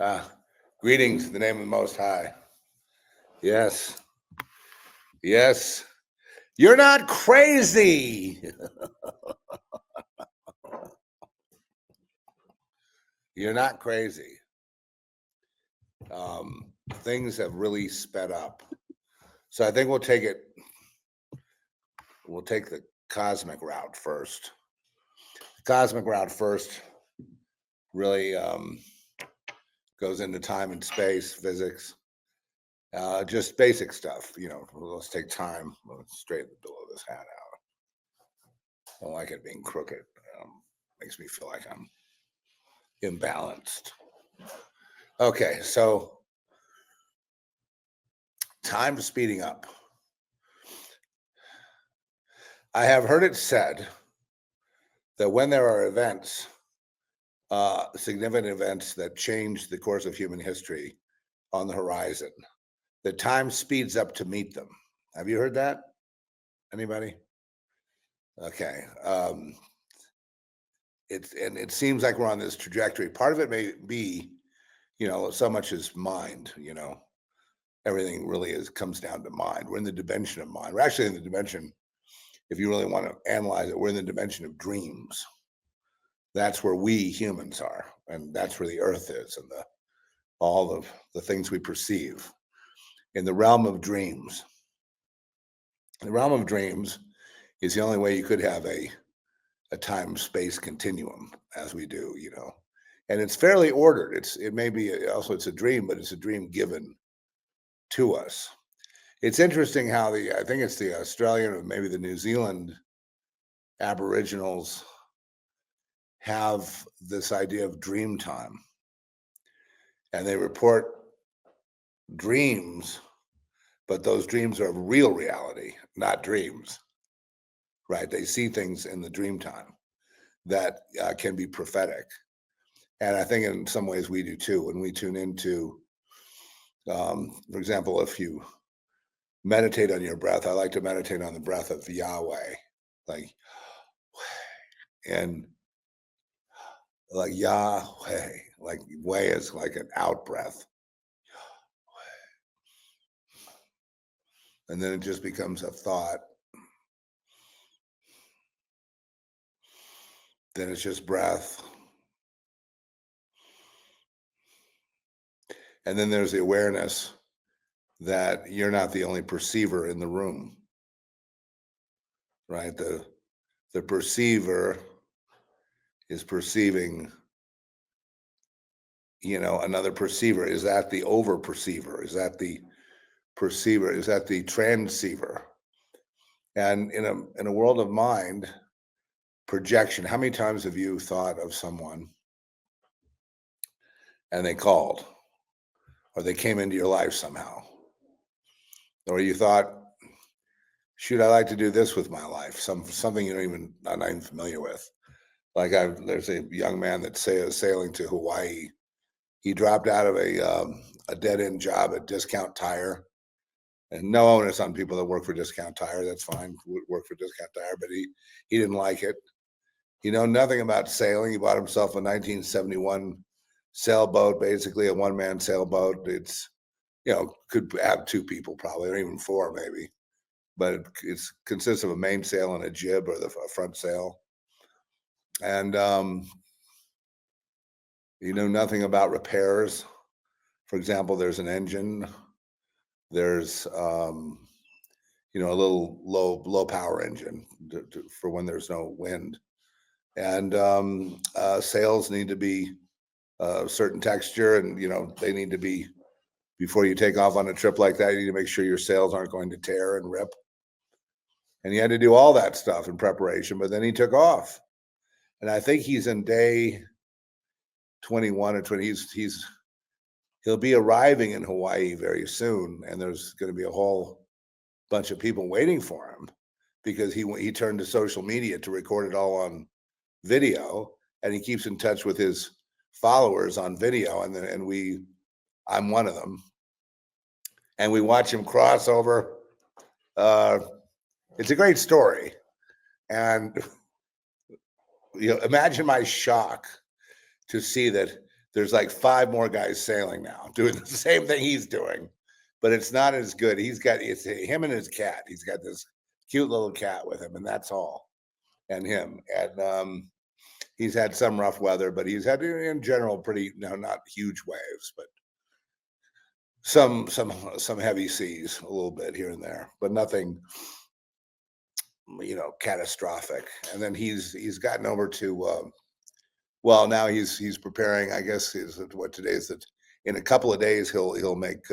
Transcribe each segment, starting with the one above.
Ah, greetings in the name of the Most High. Yes, yes. You're not crazy. You're not crazy. Things have really sped up. So I think we'll take the cosmic route first. The cosmic route first really goes into time and space, physics, just basic stuff. Let's take time. Let's straighten the below this hat out. I don't like it being crooked. Makes me feel like I'm imbalanced. Okay, so time speeding up. I have heard it said that when there are events, significant events that change the course of human history on the horizon, that time speeds up to meet them. Have you heard that? Anybody? Okay. It seems like we're on this trajectory. Part of it may be, so much is mind, everything really comes down to mind. We're in the dimension of mind. We're actually in the dimension, if you really want to analyze it, we're in the dimension of dreams. That's where we humans are, and that's where the earth is, and all of the things we perceive in the realm of dreams. The realm of dreams is the only way you could have a time-space continuum as we do, and it's fairly ordered. It may be also it's a dream, but it's a dream given to us. It's interesting how I think it's the Australian or maybe the New Zealand Aboriginals have this idea of dream time, and they report dreams, but those dreams are real reality, not dreams, right? They see things in the dream time that can be prophetic. And I think in some ways we do too. When we tune into, for example, if you meditate on your breath, I like to meditate on the breath of Yahweh, like, and like Yahweh, like way is like an out breath. And then it just becomes a thought. Then it's just breath. And then there's the awareness that you're not the only perceiver in the room, right? The perceiver is perceiving, another perceiver. Is that the over perceiver? Is that the perceiver? Is that the transceiver? And in a world of mind, projection, how many times have you thought of someone and they called, or they came into your life somehow, or you thought, shoot, I like to do this with my life, something I'm not even familiar with. Like there's a young man that sailing to Hawaii. He dropped out of a dead-end job at Discount Tire, and no onus on people that work for Discount Tire. That's fine, work for Discount Tire, but he didn't like it. Nothing about sailing. He bought himself a 1971 sailboat, basically a one-man sailboat. It's could have two people probably, or even four maybe, but it consists of a mainsail and a jib, or the front sail. And nothing about repairs. For example, there's an engine. There's a little low power engine for when there's no wind, and sails need to be a certain texture, and they need to be, before you take off on a trip like that, you need to make sure your sails aren't going to tear and rip. And he had to do all that stuff in preparation, but then he took off. And I think he's in day 21 or 20. He'll be arriving in Hawaii very soon, and there's going to be a whole bunch of people waiting for him, because he turned to social media to record it all on video, and he keeps in touch with his followers on video, and I'm one of them, and we watch him cross over. It's a great story, and imagine my shock to see that there's like 5 more guys sailing now doing the same thing he's doing, but it's not as good. It's him and his cat. He's got this cute little cat with him, and that's all. And him. And he's had some rough weather, but he's had in general pretty not huge waves, but some heavy seas a little bit here and there, but nothing catastrophic. And then he's gotten over to well, now he's preparing. I guess is what today is. That in a couple of days he'll make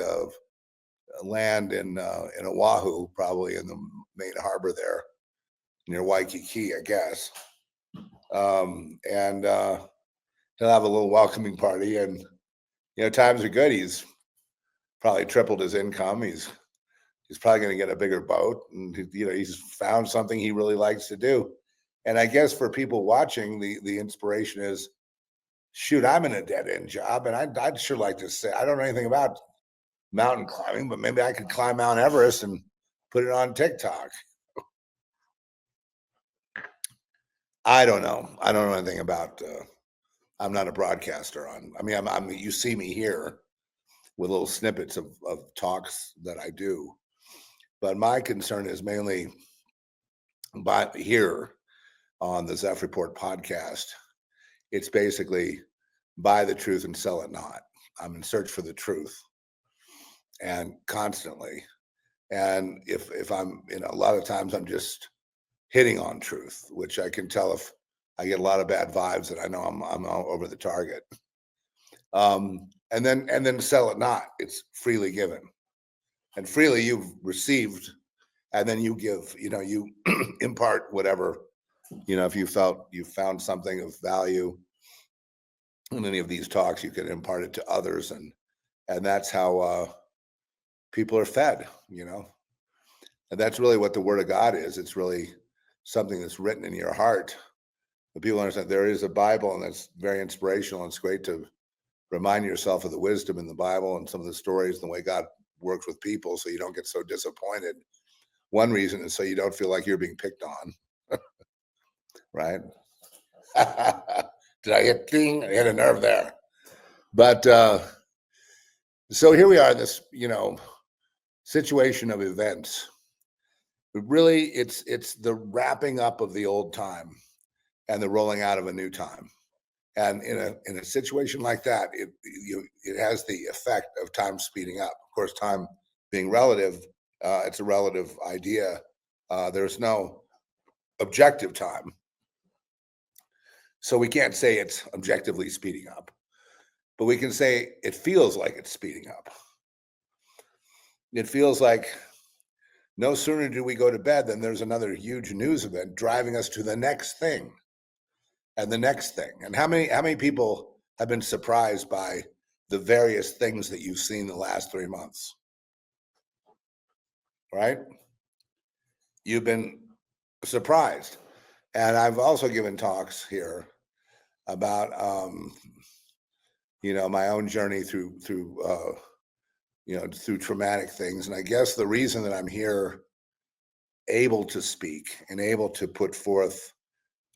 land in Oahu, probably in the main harbor there near Waikiki, I guess. And he'll have a little welcoming party, and times are good. He's probably tripled his income. He's probably going to get a bigger boat, and he's found something he really likes to do. And I guess for people watching, the inspiration is, shoot, I'm in a dead end job, and I'd sure like to say I don't know anything about mountain climbing, but maybe I could climb Mount Everest and put it on TikTok. I don't know. I don't know anything about. I'm not a broadcaster on. I mean, I'm you see me here with little snippets of talks that I do, but my concern is mainly by here on the Zeph Report podcast. It's basically buy the truth and sell it not. I'm in search for the truth, and constantly. And if I'm, a lot of times I'm just hitting on truth, which I can tell if I get a lot of bad vibes that I know I'm over the target. And then sell it not. It's freely given, and freely you've received, and then you give. You impart whatever. If you felt you found something of value in any of these talks, you can impart it to others, and that's how people are fed. And that's really what the Word of God is. It's really something that's written in your heart. But people understand there is a Bible, and that's very inspirational. And it's great to remind yourself of the wisdom in the Bible and some of the stories and the way God works with people, so you don't get so disappointed. One reason is so you don't feel like you're being picked on, right? Did I hit ding? I hit a nerve there. But so here we are in this, situation of events. But really, it's the wrapping up of the old time and the rolling out of a new time. And in a situation like that, it has the effect of time speeding up. Of course, time being relative, it's a relative idea. There's no objective time, so we can't say it's objectively speeding up, but we can say it feels like it's speeding up. It feels like no sooner do we go to bed than there's another huge news event driving us to the next thing and the next thing. And how many people have been surprised by the various things that you've seen the last 3 months? Right? You've been surprised. And I've also given talks here about my own journey through traumatic things. And I guess the reason that I'm here able to speak and able to put forth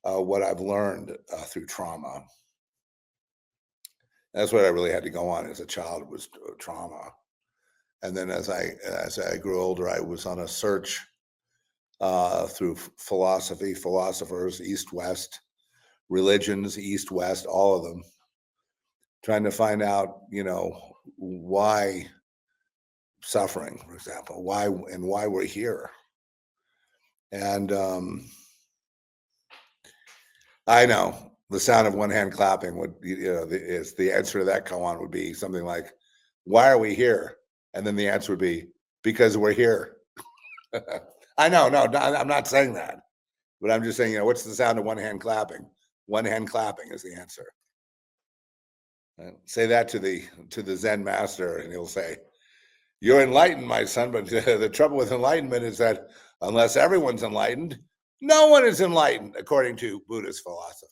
what I've learned through trauma. That's what I really had to go on as a child, was trauma. And then as I grew older, I was on a search through philosophy, philosophers, East, West, religions, East, West, all of them, trying to find out, why suffering, for example, why we're here. And I know the sound of one hand clapping would, is the answer to that koan would be something like, why are we here? And then the answer would be, because we're here. I know, no, I'm not saying that, but I'm just saying, what's the sound of one hand clapping? One hand clapping is the answer. Say that to the Zen master, and he'll say, you're enlightened, my son, but the trouble with enlightenment is that unless everyone's enlightened, no one is enlightened, according to Buddhist philosophy.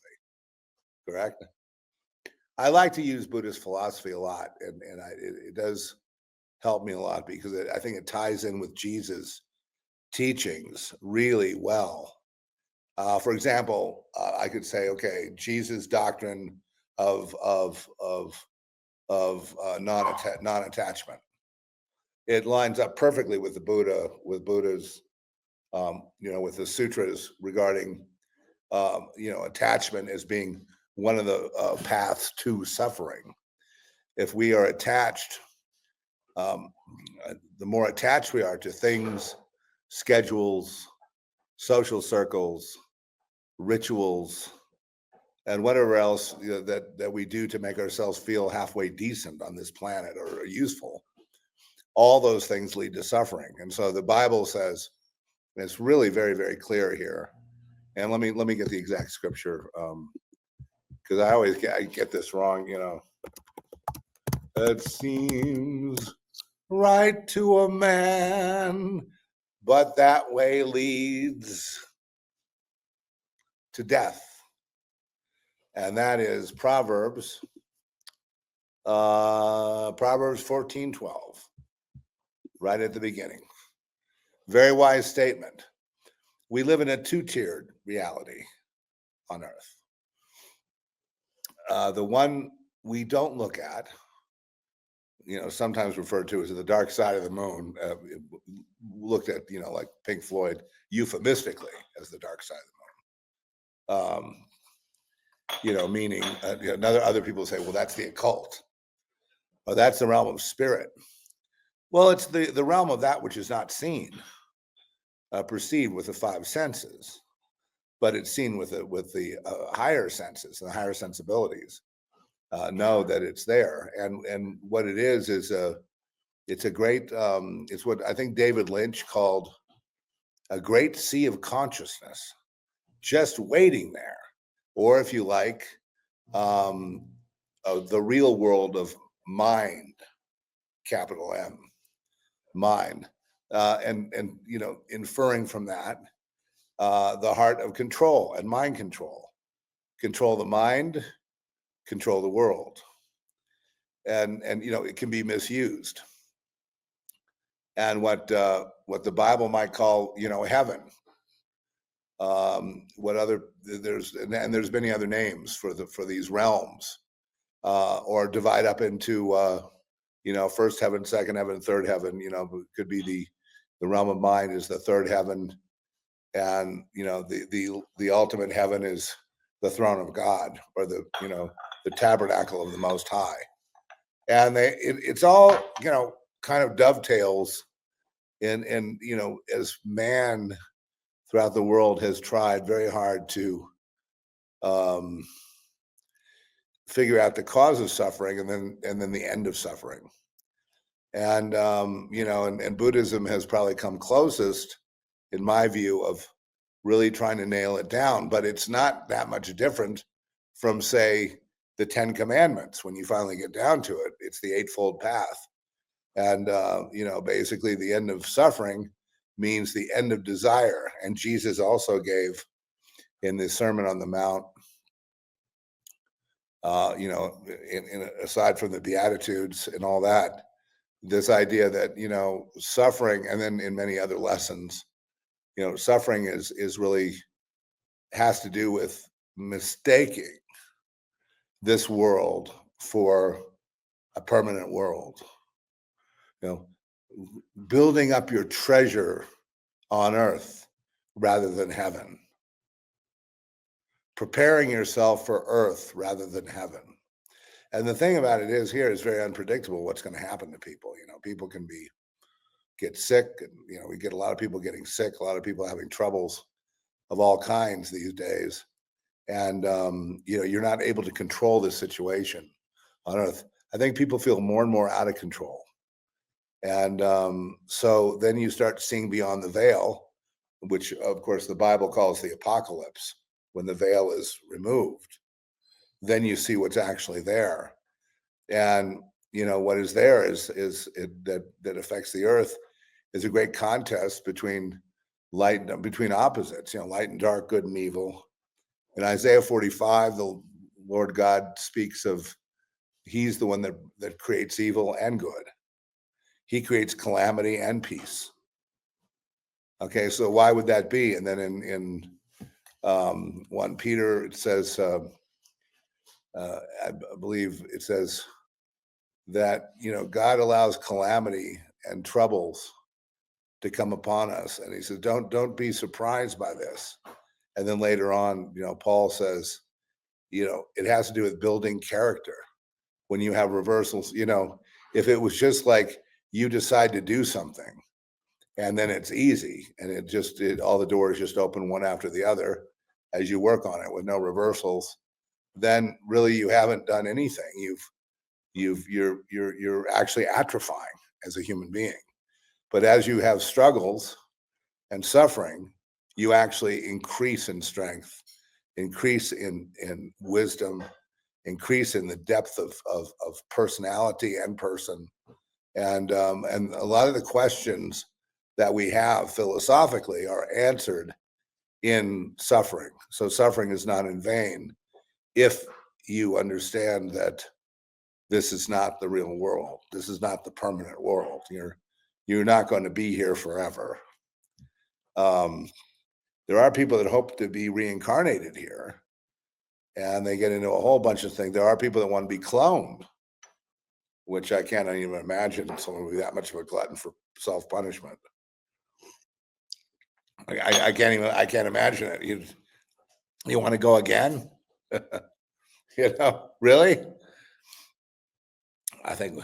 Correct? I like to use Buddhist philosophy a lot, and it does help me a lot because I think it ties in with Jesus' teachings really well. For example, I could say, okay, Jesus' doctrine of non-attachment. It lines up perfectly with the Buddha, with Buddha's, with the sutras regarding, attachment as being one of the paths to suffering. If we are attached, the more attached we are to things, schedules, social circles, rituals, and whatever else that we do to make ourselves feel halfway decent on this planet or useful, all those things lead to suffering. And so the Bible says, and it's really very, very clear here. And let me get the exact scripture, because I get this wrong. It seems right to a man, but that way leads to death. And that is Proverbs 14:12, right at the beginning. Very wise statement. We live in a two-tiered reality on earth. The one we don't look at, sometimes referred to as the dark side of the moon, looked at, like Pink Floyd, euphemistically as the dark side of the moon. Meaning other people say, well, that's the occult, or that's the realm of spirit. Well, it's the realm of that which is not seen, perceived with the five senses, but it's seen with the higher senses and the higher sensibilities. Know that it's there, and what it is it's a great, it's what I think David Lynch called a great sea of consciousness, just waiting there, or if you like, the real world of mind, capital M, mind, and inferring from that the heart of control and mind control the mind, control the world, and it can be misused. And what the Bible might call heaven, there's many other names for these realms, or divide up into first heaven, second heaven, third heaven. Could be the realm of mind is the third heaven, and the ultimate heaven is the throne of God, or the tabernacle of the Most High. And it's all kind of dovetails in as man throughout the world has tried very hard to figure out the cause of suffering and then the end of suffering. And and Buddhism has probably come closest, in my view, of really trying to nail it down. But it's not that much different from, say, the 10 Commandments. When you finally get down to it, it's the Eightfold Path. And basically the end of suffering means the end of desire. And Jesus also gave in the Sermon on the Mount, aside from the Beatitudes and all that, this idea that suffering, and then in many other lessons, suffering is really has to do with mistaking this world for a permanent world. Building up your treasure on earth rather than heaven. Preparing yourself for earth rather than heaven. And the thing about it is, here is very unpredictable what's going to happen to people. People can get sick, and we get a lot of people getting sick, a lot of people having troubles of all kinds these days. And you're not able to control this situation on earth. I think people feel more and more out of control. And so then you start seeing beyond the veil, which of course the Bible calls the apocalypse, when the veil is removed. Then you see what's actually there. And what is there is that affects the earth is a great contest between between opposites, light and dark, good and evil. In Isaiah 45, the Lord God speaks of he's the one that creates evil and good. He creates calamity and peace. Okay, so why would that be? And then in 1 Peter, it says, I believe it says that God allows calamity and troubles to come upon us, and he says, don't be surprised by this. And then later on, Paul says, it has to do with building character. When you have reversals, if it was just like you decide to do something and then it's easy and all the doors just open one after the other as you work on it with no reversals, then really you haven't done anything. You're actually atrophying as a human being. But as you have struggles and suffering, you actually increase in strength, increase in wisdom, increase in the depth of personality and person. And a lot of the questions that we have philosophically are answered in suffering. So suffering is not in vain if you understand that this is not the real world. This is not the permanent world. You're not going to be here forever. There are people that hope to be reincarnated here, and they get into a whole bunch of things. There are people that want to be cloned, which I can't even imagine someone would be that much of a glutton for self-punishment. I can't imagine it. You want to go again? Really? I think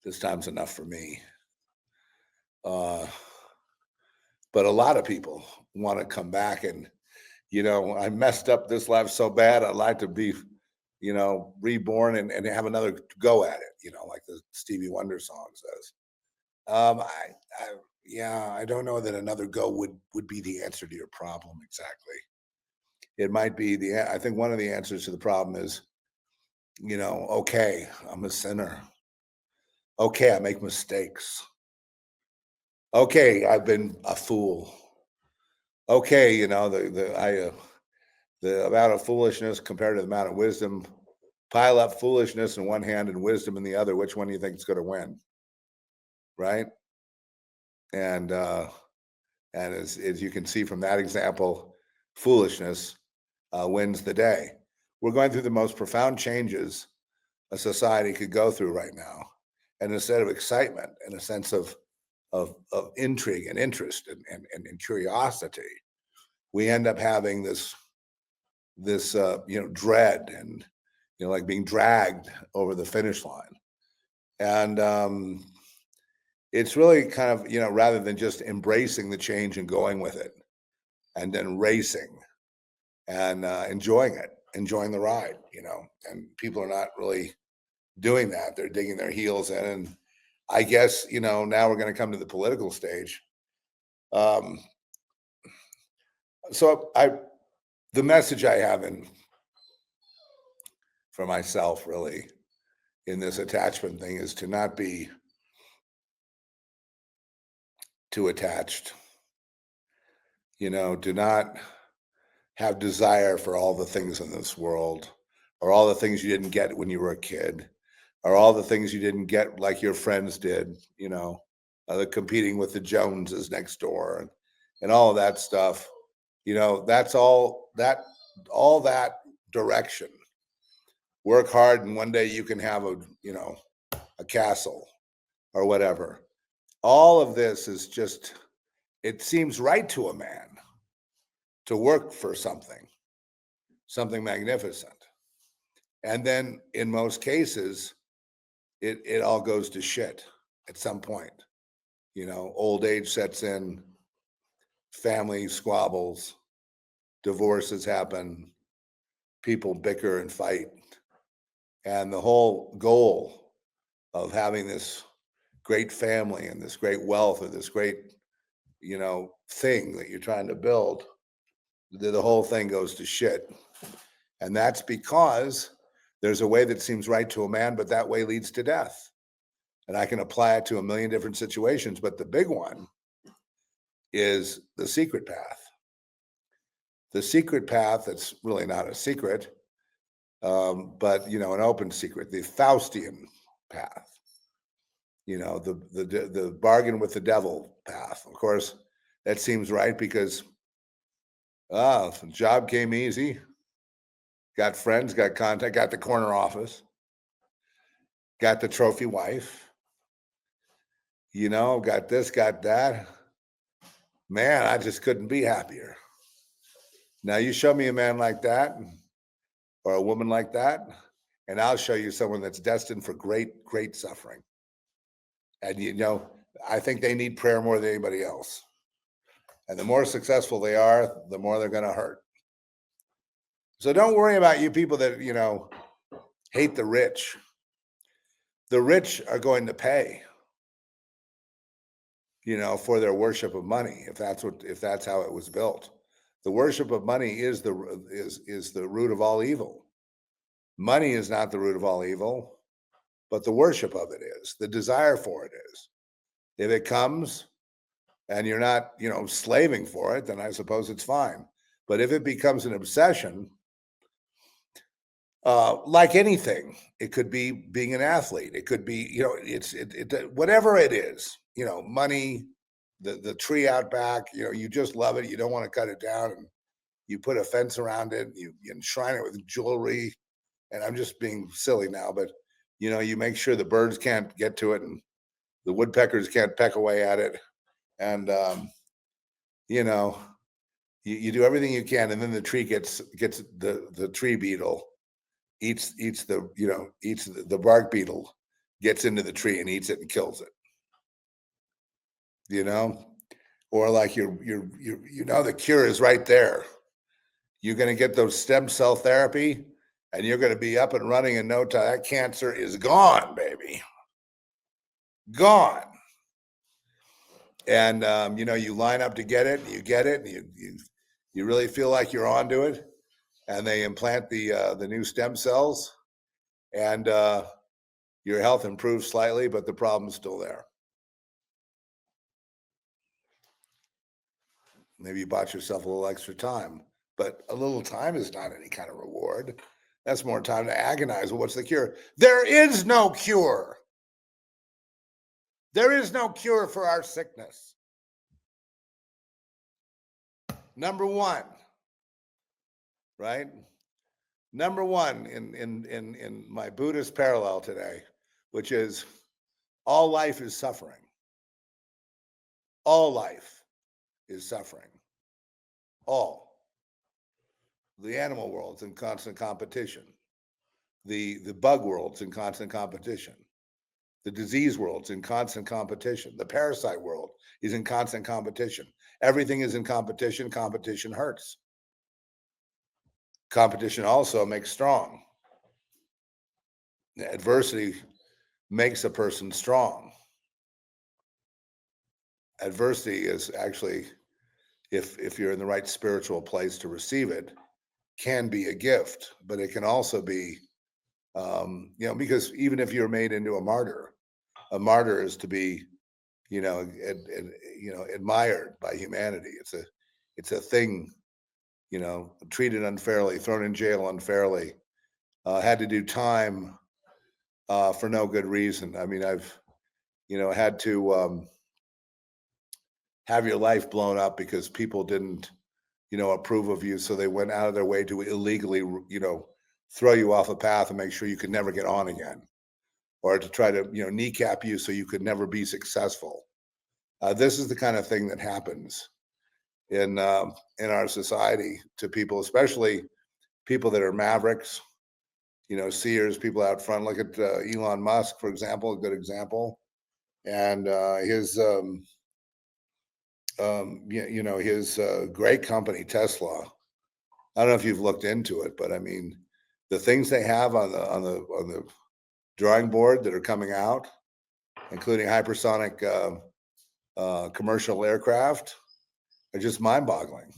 this time's enough for me. But a lot of people want to come back and, I messed up this life so bad. I'd like to be, reborn and have another go at it, like the Stevie Wonder song says. I don't know that another go would be the answer to your problem exactly. It might be I think one of the answers to the problem is, okay, I'm a sinner. Okay, I make mistakes. Okay, I've been a fool. Okay, the amount of foolishness compared to the amount of wisdom. Pile up foolishness in one hand and wisdom in the other. Which one do you think is going to win? Right? And as you can see from that example, foolishness wins the day. We're going through the most profound changes a society could go through right now, and instead of excitement and a sense of intrigue and interest and curiosity, we end up having this dread and like being dragged over the finish line. And it's really kind of rather than just embracing the change and going with it and then racing and enjoying the ride, and people are not really doing that. They're digging their heels in. And I guess, now we're going to come to the political stage. So the message I have for myself really in this attachment thing is to not be too attached, do not have desire for all the things in this world or all the things you didn't get when you were a kid or all the things you didn't get like your friends did, competing with the Joneses next door and all of that stuff. That's all that direction. Work hard and one day you can have a castle or whatever. All of this is just, it seems right to a man to work for something magnificent. And then in most cases, it all goes to shit at some point. Old age sets in, family squabbles, divorces happen, people bicker and fight. And the whole goal of having this great family and this great wealth or this great, thing that you're trying to build, the whole thing goes to shit. And that's because there's a way that seems right to a man, but that way leads to death. And I can apply it to a million different situations, but the big one is the secret path. The secret path, that's really not a secret, but an open secret, the Faustian path, the bargain with the devil path. Of course, that seems right because the job came easy. got friends, got contact, got the corner office, got the trophy wife, got this, got that. Man, I just couldn't be happier. Now you show me a man like that or a woman like that, and I'll show you someone that's destined for great, great suffering. And I think they need prayer more than anybody else. And the more successful they are, the more they're going to hurt. So don't worry about you people that, hate the rich. The rich are going to pay, for their worship of money, if that's how it was built. The worship of money is the root of all evil. Money is not the root of all evil, but the worship of it is. The desire for it is. If it comes and you're not, slaving for it, then I suppose it's fine. But if it becomes an obsession, like anything, it could be being an athlete. It could be, whatever it is, money, the tree out back, you just love it. You don't want to cut it down, and you put a fence around it. You enshrine it with jewelry. And I'm just being silly now, but you make sure the birds can't get to it and the woodpeckers can't peck away at it. And, you do everything you can. And then the tree gets the tree beetle eats the bark beetle gets into the tree and eats it and kills it, or like the cure is right there. You're going to get those stem cell therapy and you're going to be up and running in no time. That cancer is gone, baby. Gone. And, you line up to get it, you get it, and you really feel like you're onto it. And they implant the new stem cells, and your health improves slightly, but the problem's still there. Maybe you bought yourself a little extra time, but a little time is not any kind of reward. That's more time to agonize. Well, what's the cure? There is no cure. There is no cure for our sickness. Number one, right? Number one in my Buddhist parallel today, which is all life is suffering. All life is suffering. All. The animal world's in constant competition. The bug world's in constant competition. The disease world's in constant competition. The parasite world is in constant competition. Everything is in competition. Competition hurts. Competition also makes strong. Adversity makes a person strong. Adversity is actually, if you're in the right spiritual place to receive it, can be a gift, but it can also be, because even if you're made into a martyr is to be, admired by humanity. It's a thing, treated unfairly, thrown in jail unfairly, had to do time for no good reason. I mean, I've, had to have your life blown up because people didn't, approve of you. So they went out of their way to illegally, throw you off a path and make sure you could never get on again, or to try to, kneecap you so you could never be successful. This is the kind of thing that happens in our society to people, especially people that are mavericks, seers, people out front. Look at Elon Musk, for example, a good example. And his his great company, Tesla. I don't know if you've looked into it, but I mean, the things they have on the drawing board that are coming out, including hypersonic commercial aircraft, are just mind-boggling.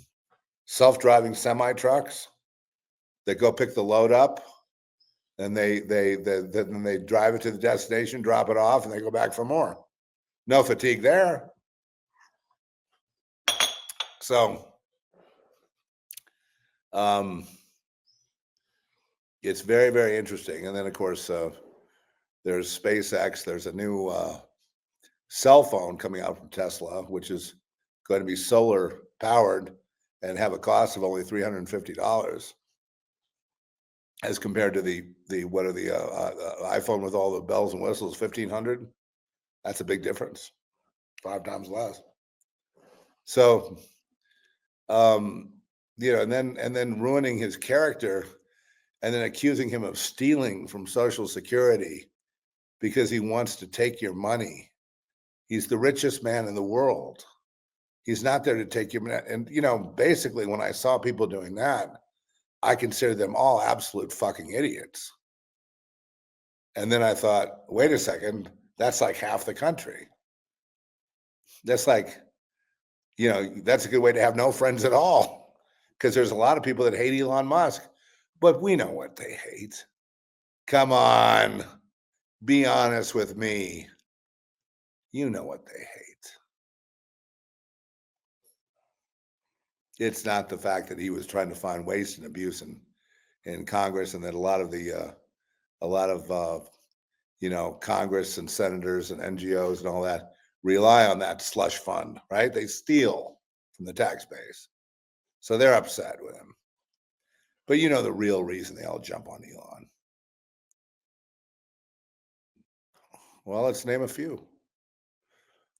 Self-driving semi-trucks that go pick the load up, and then they drive it to the destination, drop it off, and they go back for more. No fatigue there. So it's very, very interesting. And then, of course, there's SpaceX. There's a new cell phone coming out from Tesla, which is going to be solar powered and have a cost of only $350. as compared to the what are the iPhone with all the bells and whistles, 1,500. That's a big difference, 5 times less. So, um, and then ruining his character, and then accusing him of stealing from Social Security because he wants to take your money. He's the richest man in the world. He's not there to take your money. And basically, when I saw people doing that, I considered them all absolute fucking idiots. And then I thought, wait a second, that's like half the country. That's like, that's a good way to have no friends at all. Because there's a lot of people that hate Elon Musk, but we know what they hate. Come on, be honest with me. You know what they hate. It's not the fact that he was trying to find waste and abuse in Congress, and that a lot of Congress and senators and NGOs and all that rely on that slush fund, right? They steal from the tax base. So they're upset with him. But the real reason they all jump on Elon. Well, let's name a few.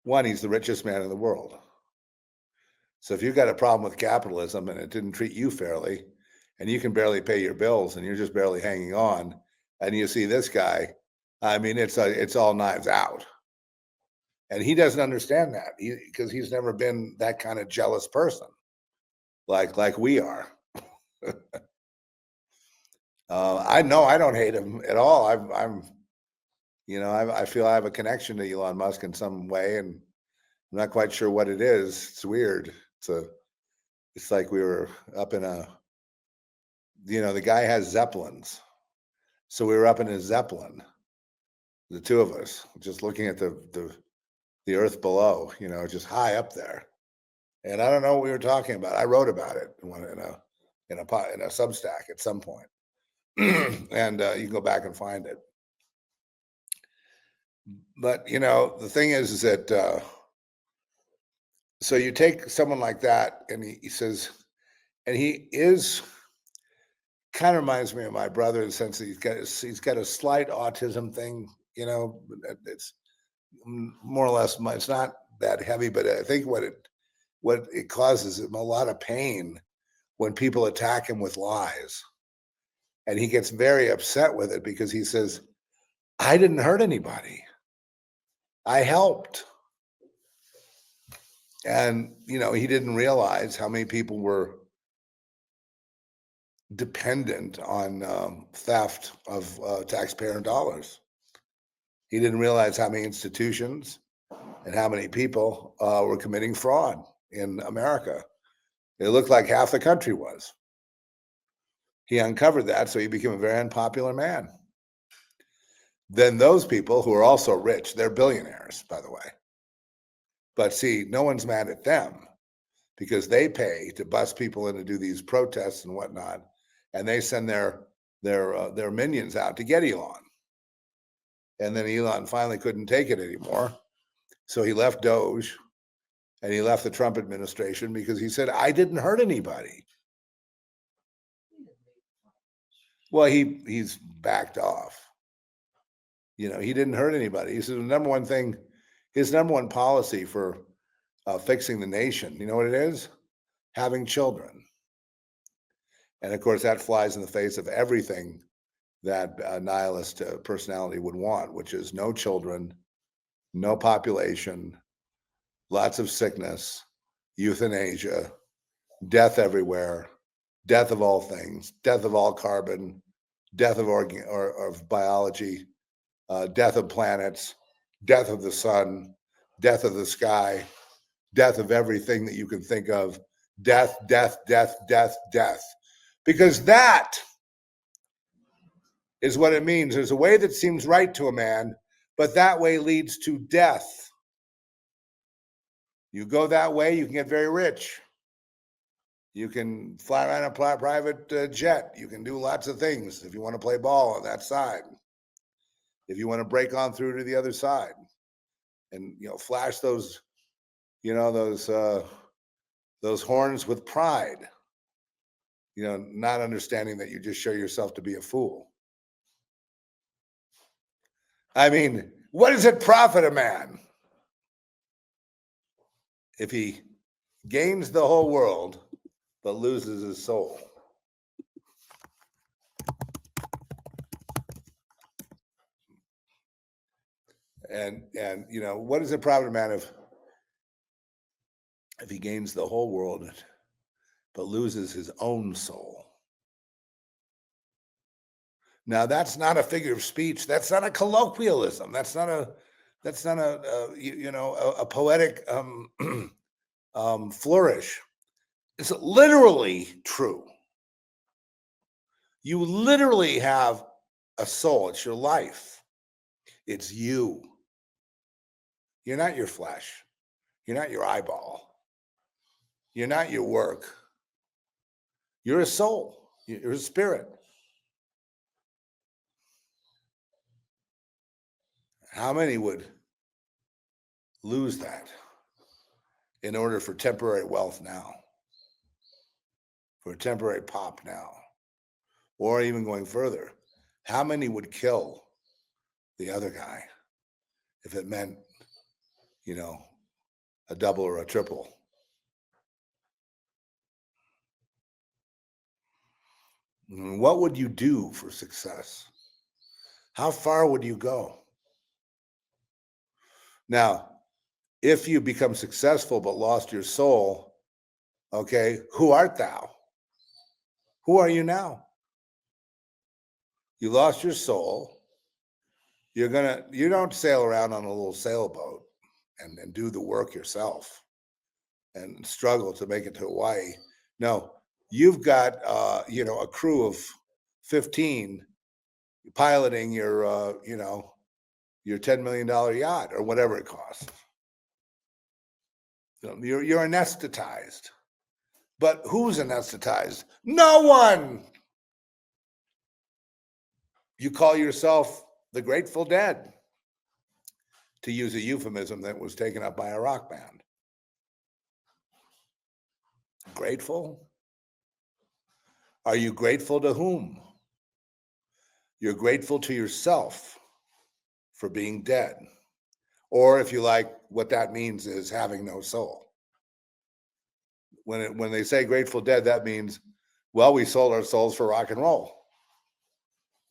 One, he's the richest man in the world. So if you've got a problem with capitalism and it didn't treat you fairly, and you can barely pay your bills and you're just barely hanging on, and you see this guy, I mean, it's all knives out. And he doesn't understand that because he's never been that kind of jealous person like we are. I know I don't hate him at all. I feel I have a connection to Elon Musk in some way, and I'm not quite sure what it is. It's weird. It's like we were up in the guy has Zeppelins. So we were up in his Zeppelin, the two of us, just looking at the earth below, just high up there. And I don't know what we were talking about. I wrote about it in a Substack at some point. And you can go back and find it. But the thing is that so you take someone like that, and he says, and he is kind of reminds me of my brother in the sense that he's got a slight autism thing. It's more or less. It's not that heavy, but I think what it causes him a lot of pain when people attack him with lies, and he gets very upset with it because he says, "I didn't hurt anybody. I helped." And, he didn't realize how many people were dependent on theft of taxpayer dollars. He didn't realize how many institutions and how many people were committing fraud in America. It looked like half the country was. He uncovered that, so he became a very unpopular man. Then those people who are also rich, they're billionaires, by the way. But see, no one's mad at them because they pay to bust people in to do these protests and whatnot, and they send their minions out to get Elon. And then Elon finally couldn't take it anymore, so he left Doge, and he left the Trump administration because he said, "I didn't hurt anybody." Well, he's backed off. He didn't hurt anybody. He said the number one thing, his number one policy for fixing the nation, you know what it is? Having children. And of course, that flies in the face of everything that a nihilist personality would want, which is no children, no population, lots of sickness, euthanasia, death everywhere, death of all things, death of all carbon, death of biology, death of planets, death of the sun, death of the sky, death of everything that you can think of, death, death, death, death, death. Because that is what it means. There's a way that seems right to a man, but that way leads to death. You go that way, you can get very rich. You can fly around a private jet. You can do lots of things if you want to play ball on that side. If you want to break on through to the other side and flash those those horns with pride. not understanding that you just show yourself to be a fool. I mean, what does it profit a man if he gains the whole world but loses his soul? And what does it profit a man if he gains the whole world but loses his own soul? Now, that's not a figure of speech. That's not a colloquialism. That's not a poetic flourish. It's literally true. You literally have a soul. It's your life. It's you. You're not your flesh. You're not your eyeball. You're not your work. You're a soul. You're a spirit. How many would lose that in order for temporary wealth now, for a temporary pop now, or even going further? How many would kill the other guy if it meant, a double or a triple? What would you do for success? How far would you go? Now, if you become successful but lost your soul, okay, who art thou? Who are you now? You lost your soul. You don't sail around on a little sailboat and do the work yourself and struggle to make it to Hawaii. No, you've got a crew of 15 piloting your $10 million yacht or whatever it costs. You're anesthetized. But who's anesthetized? No one. You call yourself the Grateful Dead, to use a euphemism that was taken up by a rock band. Grateful? Are you grateful to whom? You're grateful to yourself for being dead. Or if you like, what that means is having no soul. When they say Grateful Dead, that means, well, we sold our souls for rock and roll.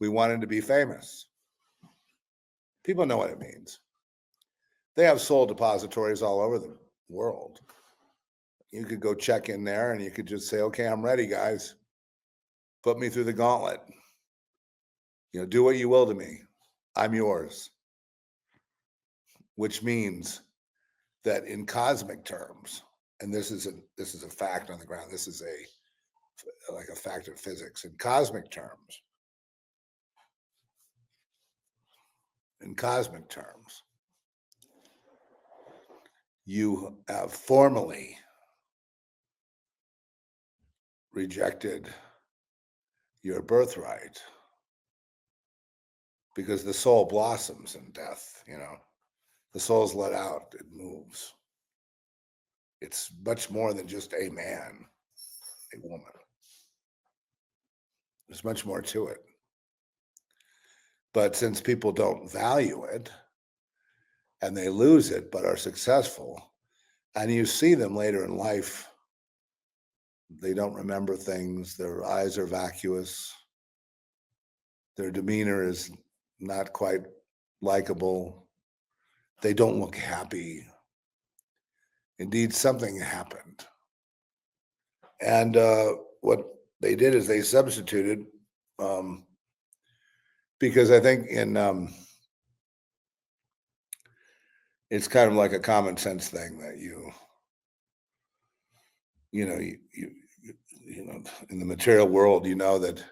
We wanted to be famous. People know what it means. They have soul depositories all over the world. You could go check in there and you could just say, okay, I'm ready, guys. Put me through the gauntlet. Do what you will to me. I'm yours. Which means that in cosmic terms, and this is a fact on the ground, this is a fact of physics. In cosmic terms, you have formally rejected your birthright, because the soul blossoms in death. The soul's let out, it moves. It's much more than just a man, a woman. There's much more to it. But since people don't value it and they lose it but are successful, and you see them later in life, they don't remember things, their eyes are vacuous, their demeanor is not quite likable, they don't look happy. Indeed, something happened. And what they did is they substituted, because I think it's kind of like a common sense thing that you in the material world, that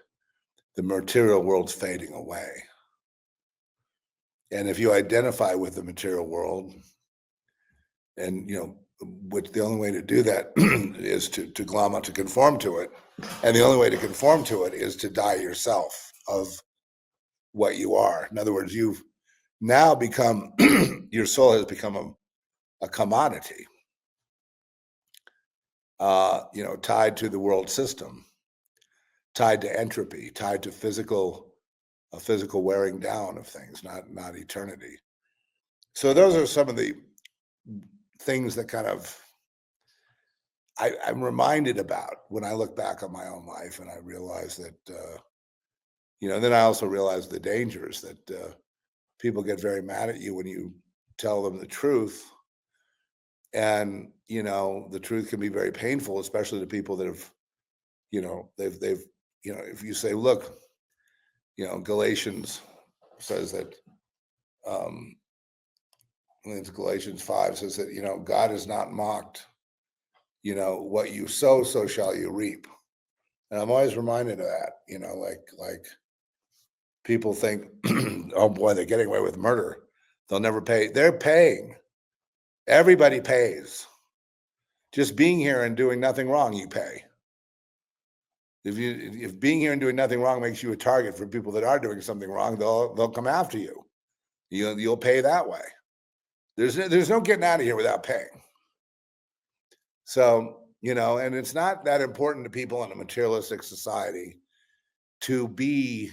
the material world's fading away. And if you identify with the material world, and which the only way to do that is to glom up, to conform to it, and the only way to conform to it is to die yourself of what you are. In other words, you've now become your soul has become a commodity, tied to the world system. tied to entropy, tied to a physical wearing down of things, not eternity. So those are some of the things that kind of I'm reminded about when I look back on my own life, and I realize that then I also realize the dangers that people get very mad at you when you tell them the truth, and the truth can be very painful, especially to people that have they've if you say, look, Galatians says that I think it's Galatians 5 says that God is not mocked. What you sow, so shall you reap. And I'm always reminded of that. Like people think, oh boy, they're getting away with murder. They'll never pay. They're paying. Everybody pays. Just being here and doing nothing wrong, you pay. If being here and doing nothing wrong makes you a target for people that are doing something wrong, they'll come after you. You'll pay that way. There's no getting out of here without paying. So, and it's not that important to people in a materialistic society to be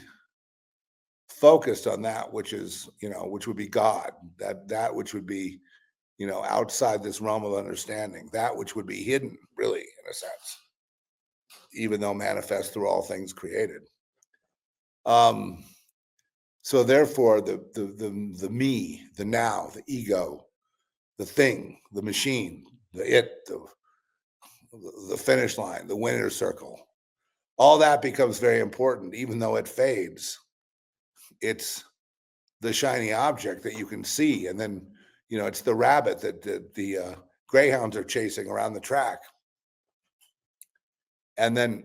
focused on that which is, which would be God, that which would be, outside this realm of understanding, that which would be hidden, really, in a sense, even though manifest through all things created. So therefore, the me, the now, the ego, the thing, the machine, the finish line, the winner's circle, all that becomes very important, even though it fades. It's the shiny object that you can see, and then it's the rabbit that the greyhounds are chasing around the track, and then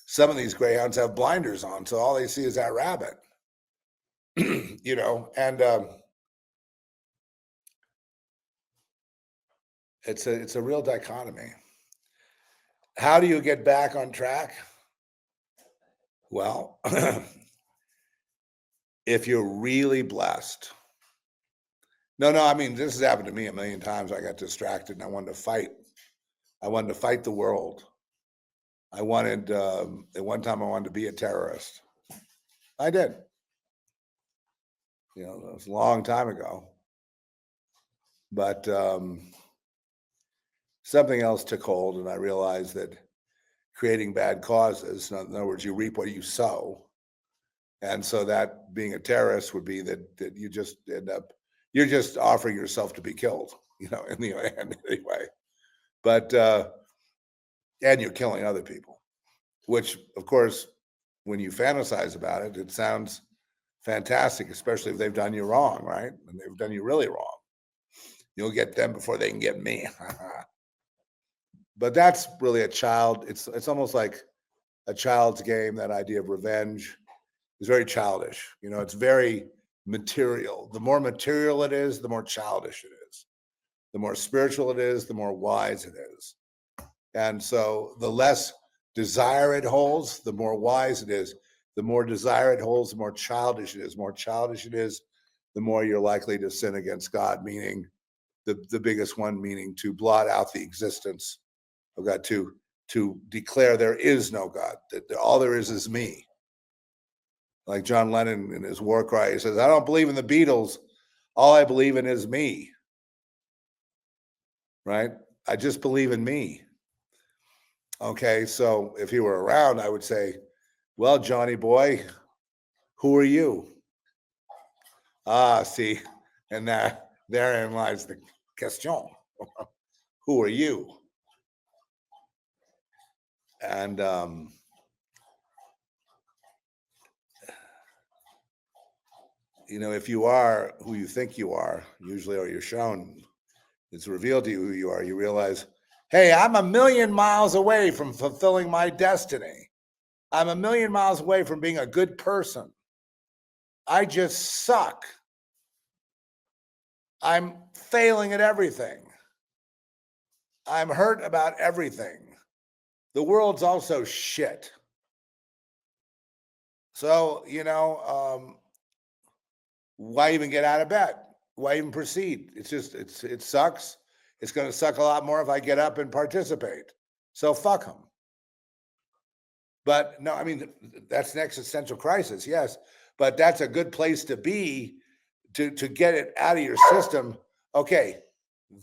some of these greyhounds have blinders on, so all they see is that rabbit. And it's a real dichotomy. How do you get back on track? Well, if you're really blessed. No, I mean, this has happened to me a million times. I got distracted and I wanted to fight. I wanted to fight the world. At one time I wanted to be a terrorist. I did. That was a long time ago. But something else took hold, and I realized that creating bad causes, in other words, you reap what you sow. And so that being a terrorist would be that you just end up, you're just offering yourself to be killed, in the end anyway. But, and you're killing other people, which of course, when you fantasize about it, it sounds fantastic, especially if they've done you wrong, right? And they've done you really wrong. You'll get them before they can get me. But that's really it's almost like a child's game. That idea of revenge is very childish. It's very material. The more material it is, the more childish it is. The more spiritual it is, the more wise it is. And so the less desire it holds, the more wise it is. The more desire it holds, the more childish it is. More childish it is, the more you're likely to sin against God, meaning the biggest one, meaning to blot out the existence of God, to declare there is no God, that all there is me. Like John Lennon in his war cry, he says, I don't believe in the Beatles. All I believe in is me. Right? I just believe in me. Okay, so if he were around, I would say, well, Johnny boy, who are you? See, and therein lies the question. Who are you? And if you are who you think you are, usually, or you're shown, it's revealed to you who you are, you realize, hey, I'm a million miles away from fulfilling my destiny. I'm a million miles away from being a good person. I just suck. I'm failing at everything. I'm hurt about everything. The world's also shit. So, why even get out of bed? Why even proceed? It sucks. It's going to suck a lot more if I get up and participate. So fuck them. But no, I mean, that's an existential crisis, yes, but that's a good place to be to get it out of your system. Okay,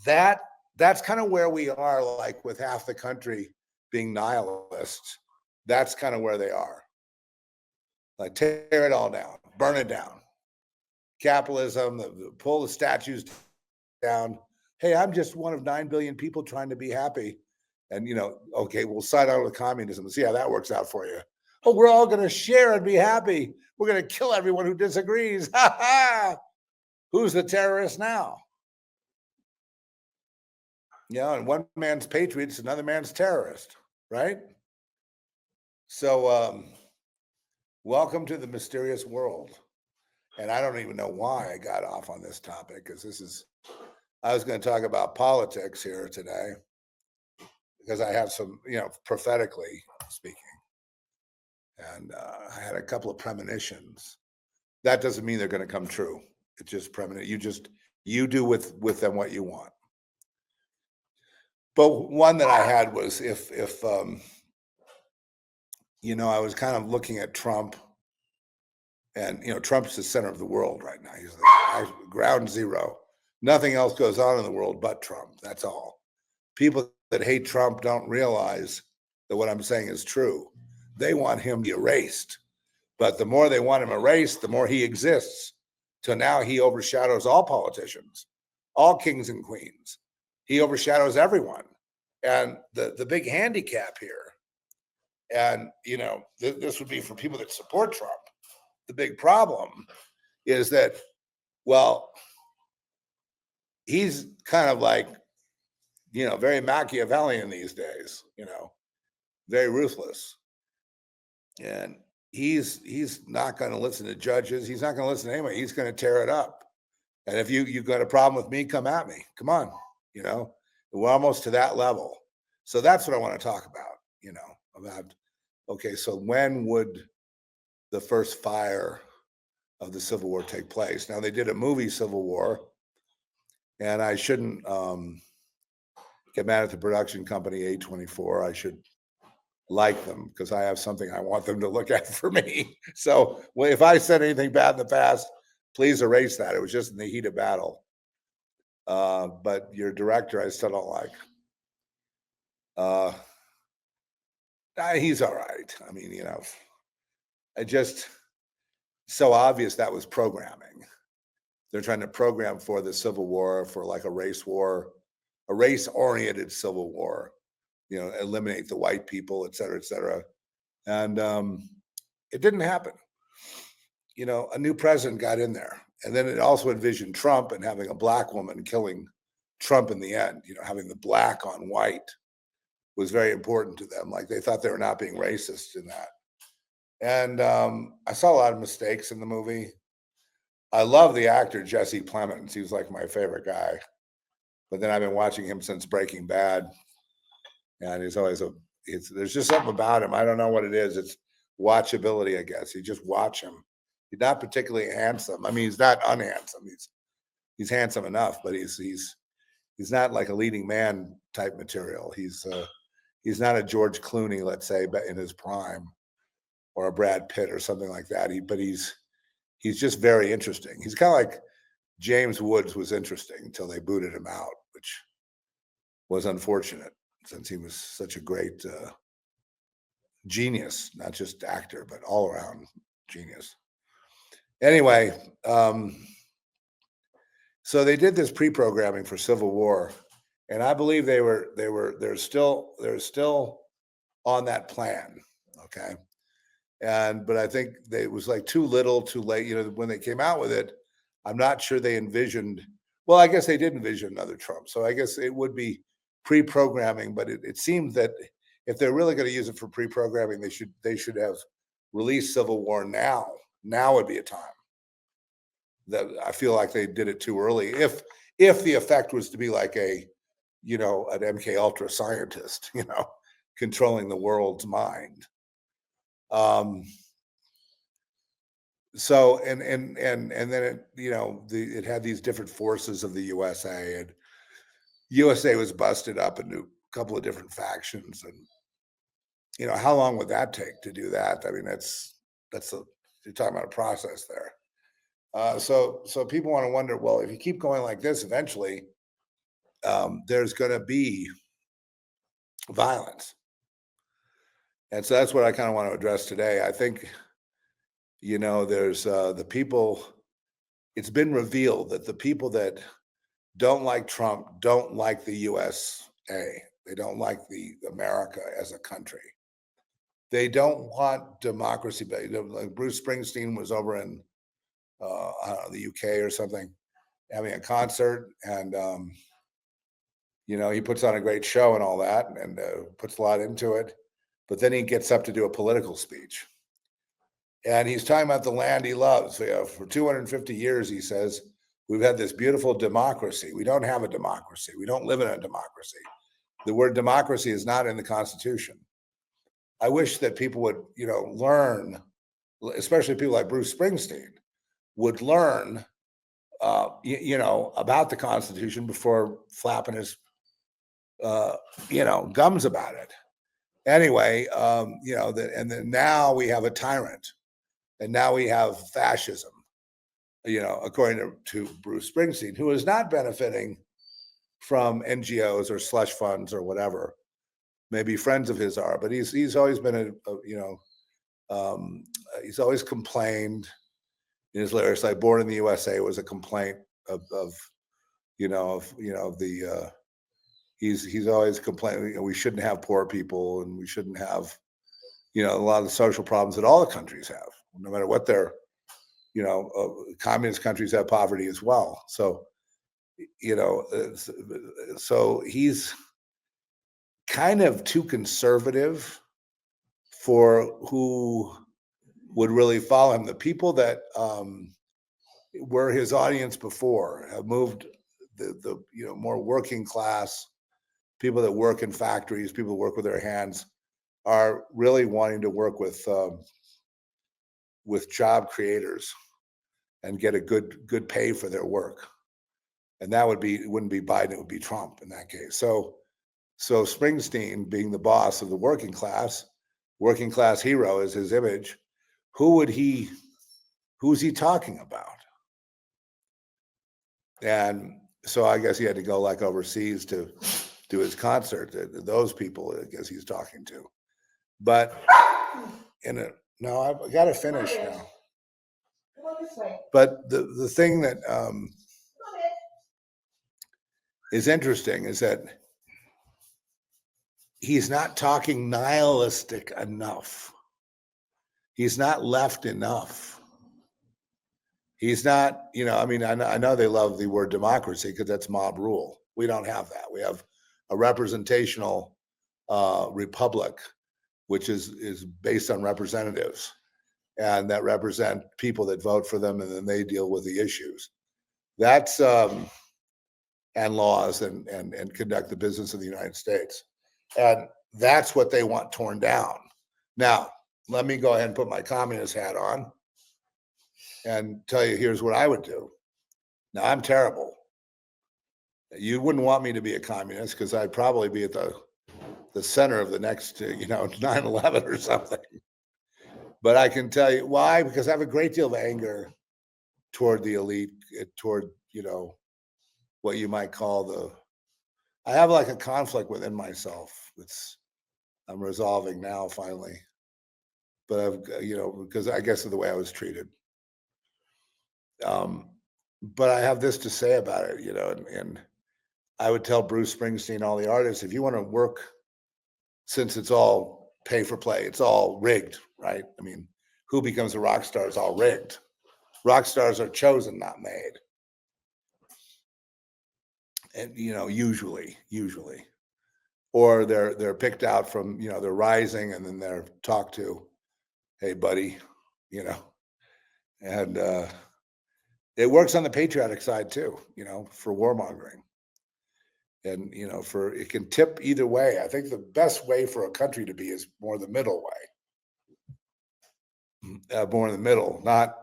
that that's kind of where we are, like with half the country being nihilists. That's kind of where they are. Like tear it all down, burn it down. Capitalism, pull the statues down. Hey, I'm just one of 9 billion people trying to be happy. And okay, we'll sign on with communism and see how that works out for you. Oh, we're all going to share and be happy. We're going to kill everyone who disagrees. Ha ha! Who's the terrorist now? And one man's patriot's another man's terrorist, right? So, welcome to the mysterious world. And I don't even know why I got off on this topic, because I was going to talk about politics here today, because I have some, prophetically speaking, and I had a couple of premonitions. That doesn't mean they're going to come true. It's just premonition. You do with them what you want. But one that I had was if I was kind of looking at Trump, and Trump's the center of the world right now. He's the ground zero. Nothing else goes on in the world but Trump. That's all. People that hate Trump don't realize that what I'm saying is true. They want him erased. But the more they want him erased, the more he exists. So now he overshadows all politicians, all kings and queens. He overshadows everyone. And the big handicap here, and this would be for people that support Trump, the big problem is that, well, he's kind of like, very Machiavellian these days, very ruthless. And he's not going to listen to judges. He's not going to listen to anybody. He's going to tear it up. And if you've got a problem with me, come at me. Come on. We're almost to that level. So that's what I want to talk about, okay, so when would the first fire of the Civil War take place? Now, they did a movie, Civil War, and I shouldn't get mad at the production company, A24. I should like them, because I have something I want them to look at for me. So if I said anything bad in the past, please erase that. It was just in the heat of battle. But your director, I still don't like. He's all right. I mean, I just, so obvious that was programming. They're trying to program for the Civil War, for like a race war, a race-oriented Civil War, eliminate the white people, et cetera, et cetera. And it didn't happen. A new president got in there. And then it also envisioned Trump and having a black woman killing Trump in the end. Having the black on white was very important to them. Like, they thought they were not being racist in that. And I saw a lot of mistakes in the movie. I love the actor Jesse Plemons. He was like my favorite guy. But then I've been watching him since Breaking Bad, and he's always there's just something about him. I don't know what it is. It's watchability, I guess. You just watch him. He's not particularly handsome. I mean, he's not unhandsome. He's handsome enough, but he's not like a leading man type material. He's not a George Clooney, let's say, but in his prime, or a Brad Pitt or something like that. But he's just very interesting. He's kind of like James Woods was interesting until they booted him out, which was unfortunate, since he was such a great genius, not just actor, but all around genius. Anyway, so they did this pre-programming for Civil War, and I believe they're still on that plan. Okay. But I think it was like too little, too late. When they came out with it, I'm not sure they envisioned. Well, I guess they did envision another Trump. So I guess it would be pre-programming, but it seems that if they're really going to use it for pre-programming, they should have released Civil War now. Now would be a time. That I feel like they did it too early. If the effect was to be like an MK Ultra scientist, controlling the world's mind. So and then it had these different forces of the USA, and USA was busted up into a couple of different factions, and how long would that take to do that? I mean, you're talking about a process there. So people want to wonder, well, if you keep going like this, eventually there's going to be violence. And so that's what I kind of want to address today. I think, there's the people, it's been revealed that the people that don't like Trump don't like the USA. They don't like the America as a country. They don't want democracy. Like Bruce Springsteen was over in I don't know, the UK or something, having a concert, and he puts on a great show and all that, and puts a lot into it. But then he gets up to do a political speech, and he's talking about the land he loves. For 250 years, he says, we've had this beautiful democracy. We don't have a democracy. We don't live in a democracy. The word democracy is not in the Constitution. I wish that people would, learn, especially people like Bruce Springsteen, would learn, about the Constitution before flapping his, gums about it. Anyway, and then now we have a tyrant, and now we have fascism, according to Bruce Springsteen, who is not benefiting from NGOs or slush funds or whatever. Maybe friends of his are, but he's always been he's always complained in his lyrics. Like "Born in the USA" was a complaint of the. He's always complaining. We shouldn't have poor people, and we shouldn't have, a lot of the social problems that all the countries have, no matter what their, communist countries have poverty as well. So, so he's kind of too conservative for who would really follow him. The people that were his audience before have moved the more working class people that work in factories, people who work with their hands, are really wanting to work with job creators and get a good pay for their work. And that wouldn't be Biden, it would be Trump in that case. So Springsteen, being the boss of the working class hero is his image. Who's he talking about? And so I guess he had to go like overseas to do his concert. Those people, I guess he's talking to. But no, I've got to finish now. But the thing that is interesting is that he's not talking nihilistic enough. He's not left enough. He's not, I know they love the word democracy because that's mob rule. We don't have that. We have a representational republic, which is based on representatives, and that represent people that vote for them, and then they deal with the issues. That's and laws and conduct the business of the United States. And that's what they want torn down. Now, let me go ahead and put my communist hat on and tell you, here's what I would do. Now, I'm terrible. You wouldn't want me to be a communist because I'd probably be at the center of the next, 9/11 or something. But I can tell you why, because I have a great deal of anger toward the elite, toward, what you might call I have like a conflict within myself. I'm resolving now finally. But I've, because I guess of the way I was treated. But I have this to say about it, and I would tell Bruce Springsteen, all the artists, if you want to work, since it's all pay for play, it's all rigged, right? I mean, who becomes a rock star is all rigged. Rock stars are chosen, not made. And, usually, or they're picked out from, they're rising and then they're talked to, hey, buddy, and it works on the patriotic side too, for warmongering. And, it can tip either way. I think the best way for a country to be is more the middle way. More in the middle, not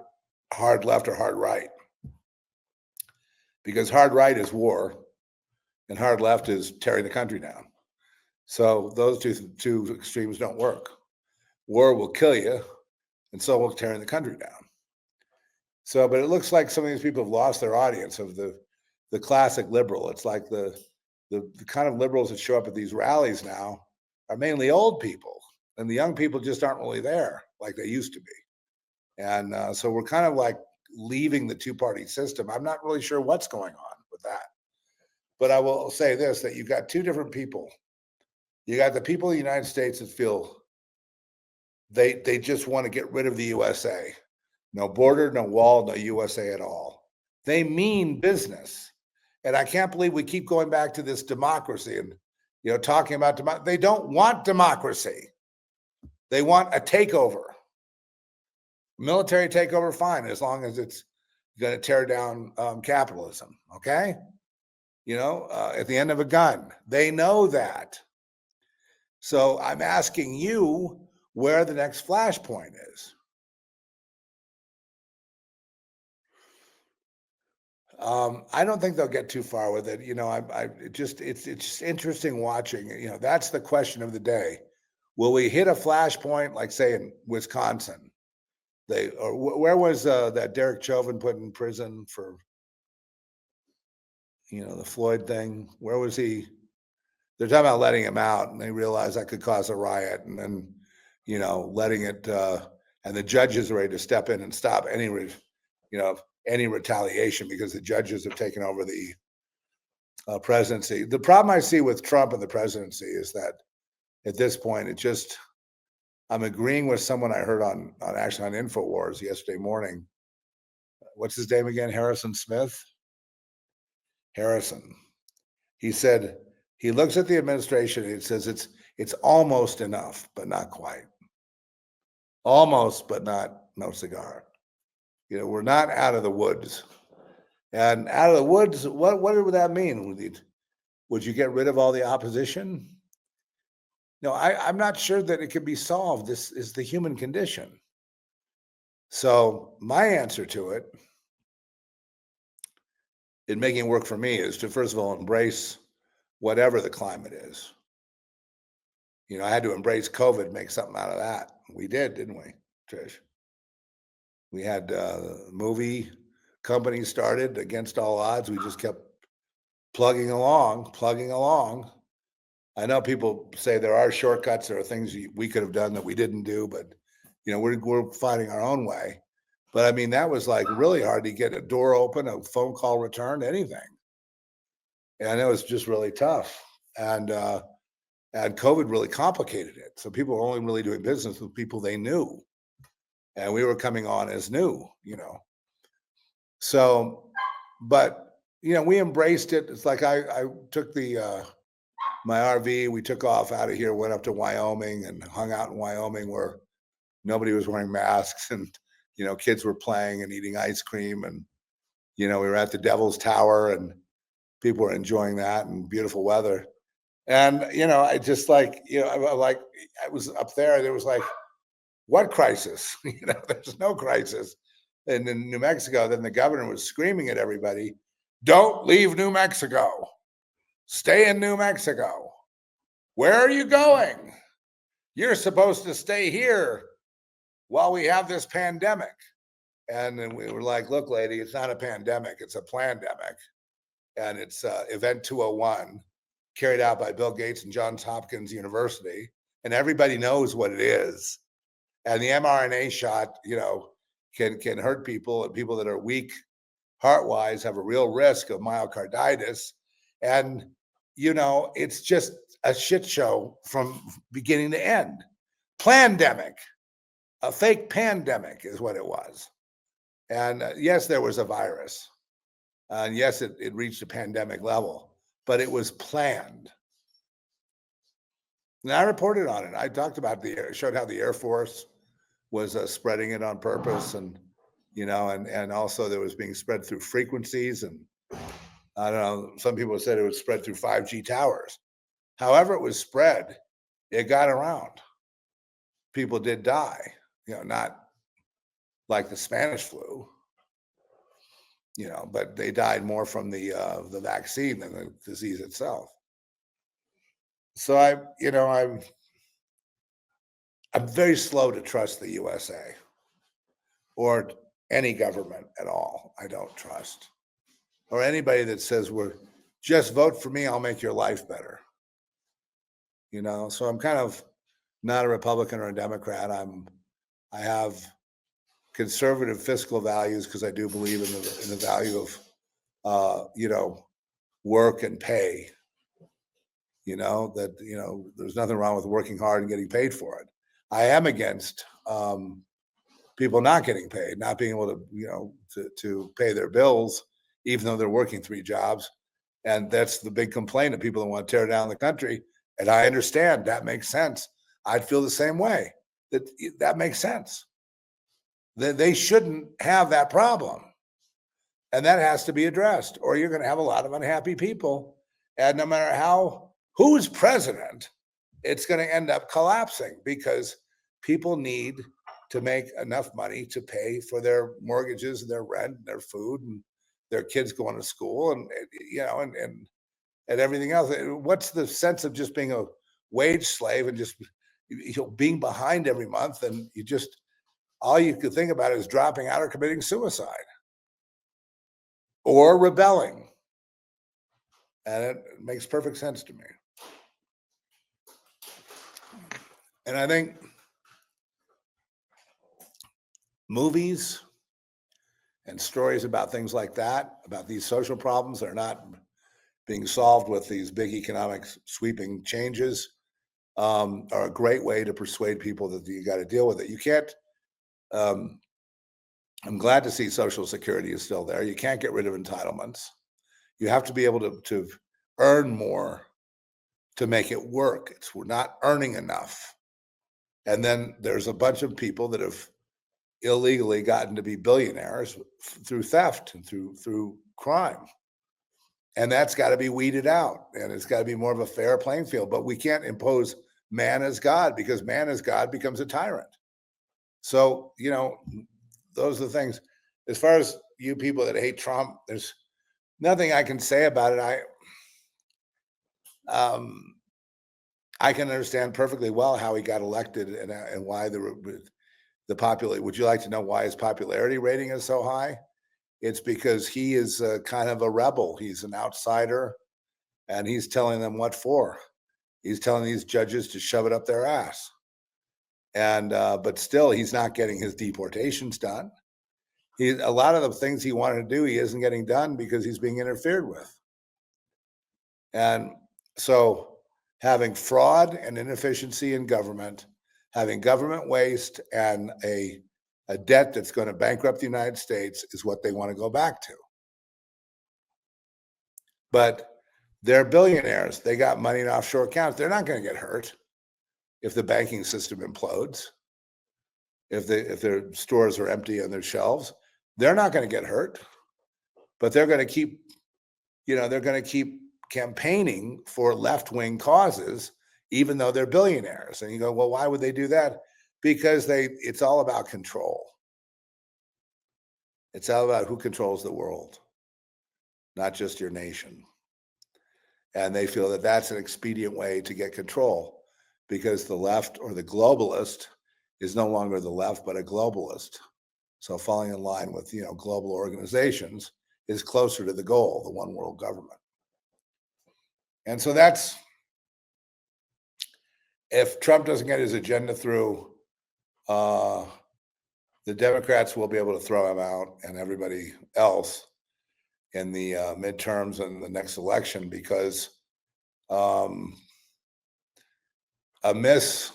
hard left or hard right. Because hard right is war and hard left is tearing the country down. So those two extremes don't work. War will kill you, and so will tearing the country down. So, but it looks like some of these people have lost their audience of the classic liberal. It's like the kind of liberals that show up at these rallies now are mainly old people, and the young people just aren't really there like they used to be. And so we're kind of like leaving the two-party system. I'm not really sure what's going on with that. But I will say this, that you've got two different people. You got the people in the United States that feel they just want to get rid of the USA. No border, no wall, no USA at all. They mean business. And I can't believe we keep going back to this democracy and talking about democracy. They don't want democracy. They want a takeover. Military takeover, fine, as long as it's going to tear down capitalism. Okay, at the end of a gun. They know that. So I'm asking you where the next flashpoint is. I don't think they'll get too far with it. It's just interesting watching. That's the question of the day. Will we hit a flashpoint, like say in Wisconsin? Where was that Derek Chauvin put in prison for the Floyd thing? Where was he? They're talking about letting him out, and they realize that could cause a riot, and then letting it. And the judges are ready to step in and stop any retaliation because the judges have taken over the presidency. The problem I see with Trump and the presidency is that at this point, I'm agreeing with someone I heard on InfoWars yesterday morning. What's his name again? Harrison Smith? Harrison. He said he looks at the administration and he says it's almost enough, but not quite. Almost, but no cigar. We're not out of the woods. And out of the woods, what would that mean? Would you get rid of all the opposition? No, I'm not sure that it can be solved. This is the human condition. So my answer to it, in making it work for me, is to first of all embrace whatever the climate is. I had to embrace COVID, make something out of that. We did, didn't we, Trish? We had movie companies started against all odds. We just kept plugging along. I know people say there are shortcuts. There are things we could have done that we didn't do, but we're finding our own way. But I mean, that was like really hard to get a door open, a phone call returned, anything. And it was just really tough. And COVID really complicated it. So people were only really doing business with people they knew. And we were coming on as new, So, but, we embraced it. It's like I took my RV, we took off out of here, went up to Wyoming and hung out in Wyoming where nobody was wearing masks and, kids were playing and eating ice cream. And, we were at the Devil's Tower and people were enjoying that and beautiful weather. And, I just like, I was up there was like, what crisis? There's no crisis. And in New Mexico, then the governor was screaming at everybody, don't leave New Mexico. Stay in New Mexico. Where are you going? You're supposed to stay here while we have this pandemic. And then we were like, look, lady, it's not a pandemic. It's a plandemic. And it's Event 201, carried out by Bill Gates and Johns Hopkins University. And everybody knows what it is. And the mRNA shot, can hurt people, and people that are weak heart-wise have a real risk of myocarditis. And, it's just a shit show from beginning to end. Plandemic, a fake pandemic is what it was. And yes, there was a virus. And yes, it reached a pandemic level, but it was planned. And I reported on it. I talked about showed how the Air Force was spreading it on purpose, and and also there was being spread through frequencies, and I don't know. Some people said it was spread through 5G towers. However, it was spread, it got around. People did die, not like the Spanish flu, but they died more from the vaccine than the disease itself. So I'm very slow to trust the USA or any government at all. I don't trust. Or anybody that says we're just vote for me, I'll make your life better. So I'm kind of not a Republican or a Democrat. I have conservative fiscal values because I do believe in the value of work and pay. There's nothing wrong with working hard and getting paid for it. I am against people not getting paid, not being able to pay their bills, even though they're working 3 jobs. And that's the big complaint of people that want to tear down the country. And I understand that makes sense. I'd feel the same way. That makes sense. They shouldn't have that problem. And that has to be addressed, or you're going to have a lot of unhappy people. And no matter who's president, it's going to end up collapsing because people need to make enough money to pay for their mortgages and their rent and their food and their kids going to school and everything else. What's the sense of just being a wage slave and just being behind every month, and all you could think about is dropping out or committing suicide or rebelling? And it makes perfect sense to me. And I think movies and stories about things like that, about these social problems that are not being solved with these big economic sweeping changes, are a great way to persuade people that you got to deal with it. You can't. I'm glad to see Social Security is still there. You can't get rid of entitlements. You have to be able to earn more to make it work. We're not earning enough. And then there's a bunch of people that have illegally gotten to be billionaires through theft and through crime. And that's got to be weeded out. And it's got to be more of a fair playing field. But we can't impose man as God, because man as God becomes a tyrant. So, those are the things. As far as you people that hate Trump, there's nothing I can say about it. I can understand perfectly well how he got elected and why the popular. Would you like to know why his popularity rating is so high? It's because he is kind of a rebel. He's an outsider, and he's telling them what for. He's telling these judges to shove it up their ass. And but still, he's not getting his deportations done. A lot of the things he wanted to do, he isn't getting done because he's being interfered with. And so having fraud and inefficiency in government, having government waste and a debt that's going to bankrupt the United States is what they want to go back to. But they're billionaires. They got money in offshore accounts. They're not going to get hurt if the banking system implodes, if their stores are empty on their shelves. They're not going to get hurt, but they're going to keep, campaigning for left-wing causes, even though they're billionaires. And you go, well, why would they do that? Because it's all about control. It's all about who controls the world, not just your nation. And they feel that that's an expedient way to get control, because the left, or the globalist, is no longer the left, but a globalist. So falling in line with, global organizations is closer to the goal, the one world government. And so if Trump doesn't get his agenda through, the Democrats will be able to throw him out, and everybody else in the midterms and the next election, because a miss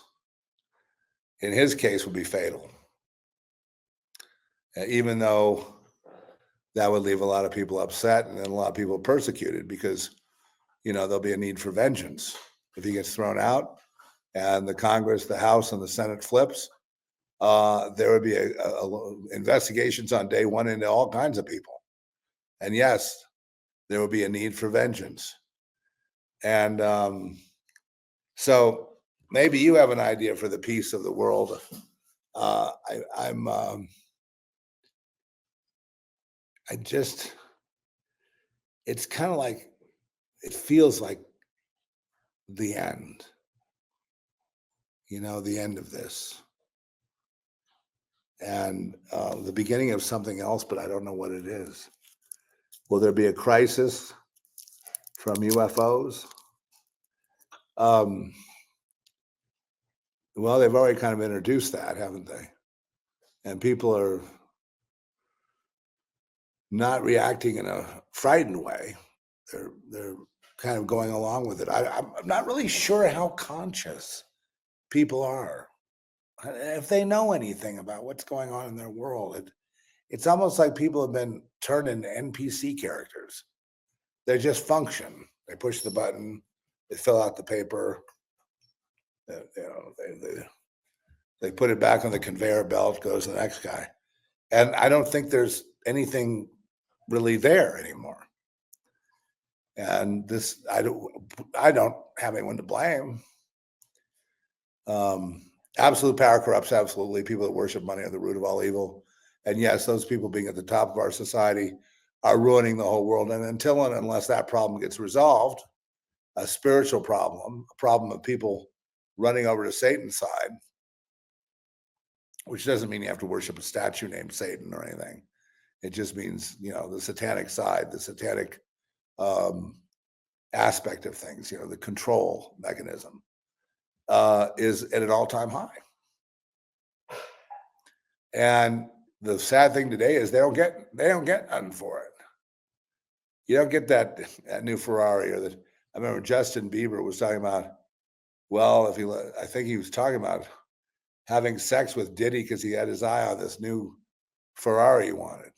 in his case would be fatal. Even though that would leave a lot of people upset and then a lot of people persecuted, because there'll be a need for vengeance if he gets thrown out and the Congress, the House, and the Senate flips. There would be investigations on day one into all kinds of people, and yes, there would be a need for vengeance. And so maybe you have an idea for the peace of the world. It's kind of like, it feels like the end. The end of this. And the beginning of something else, but I don't know what it is. Will there be a crisis from UFOs? Well, they've already kind of introduced that, haven't they? And people are not reacting in a frightened way. They're kind of going along with it. I'm not really sure how conscious people are. If they know anything about what's going on in their world, it's almost like people have been turned into NPC characters. They just function. They push the button, they fill out the paper, they put it back on the conveyor belt, goes to the next guy. And I don't think there's anything really there anymore. And this, I don't have anyone to blame. Absolute power corrupts absolutely. People that worship money are the root of all evil. And yes, those people being at the top of our society are ruining the whole world. And until and unless that problem gets resolved, a spiritual problem, a problem of people running over to Satan's side, which doesn't mean you have to worship a statue named Satan or anything. It just means, the satanic side, the satanic aspect of things, the control mechanism is at an all-time high. And the sad thing today is they don't get nothing for it. You don't get that new Ferrari or that. I remember Justin Bieber was talking about, I think he was talking about having sex with Diddy because he had his eye on this new Ferrari he wanted.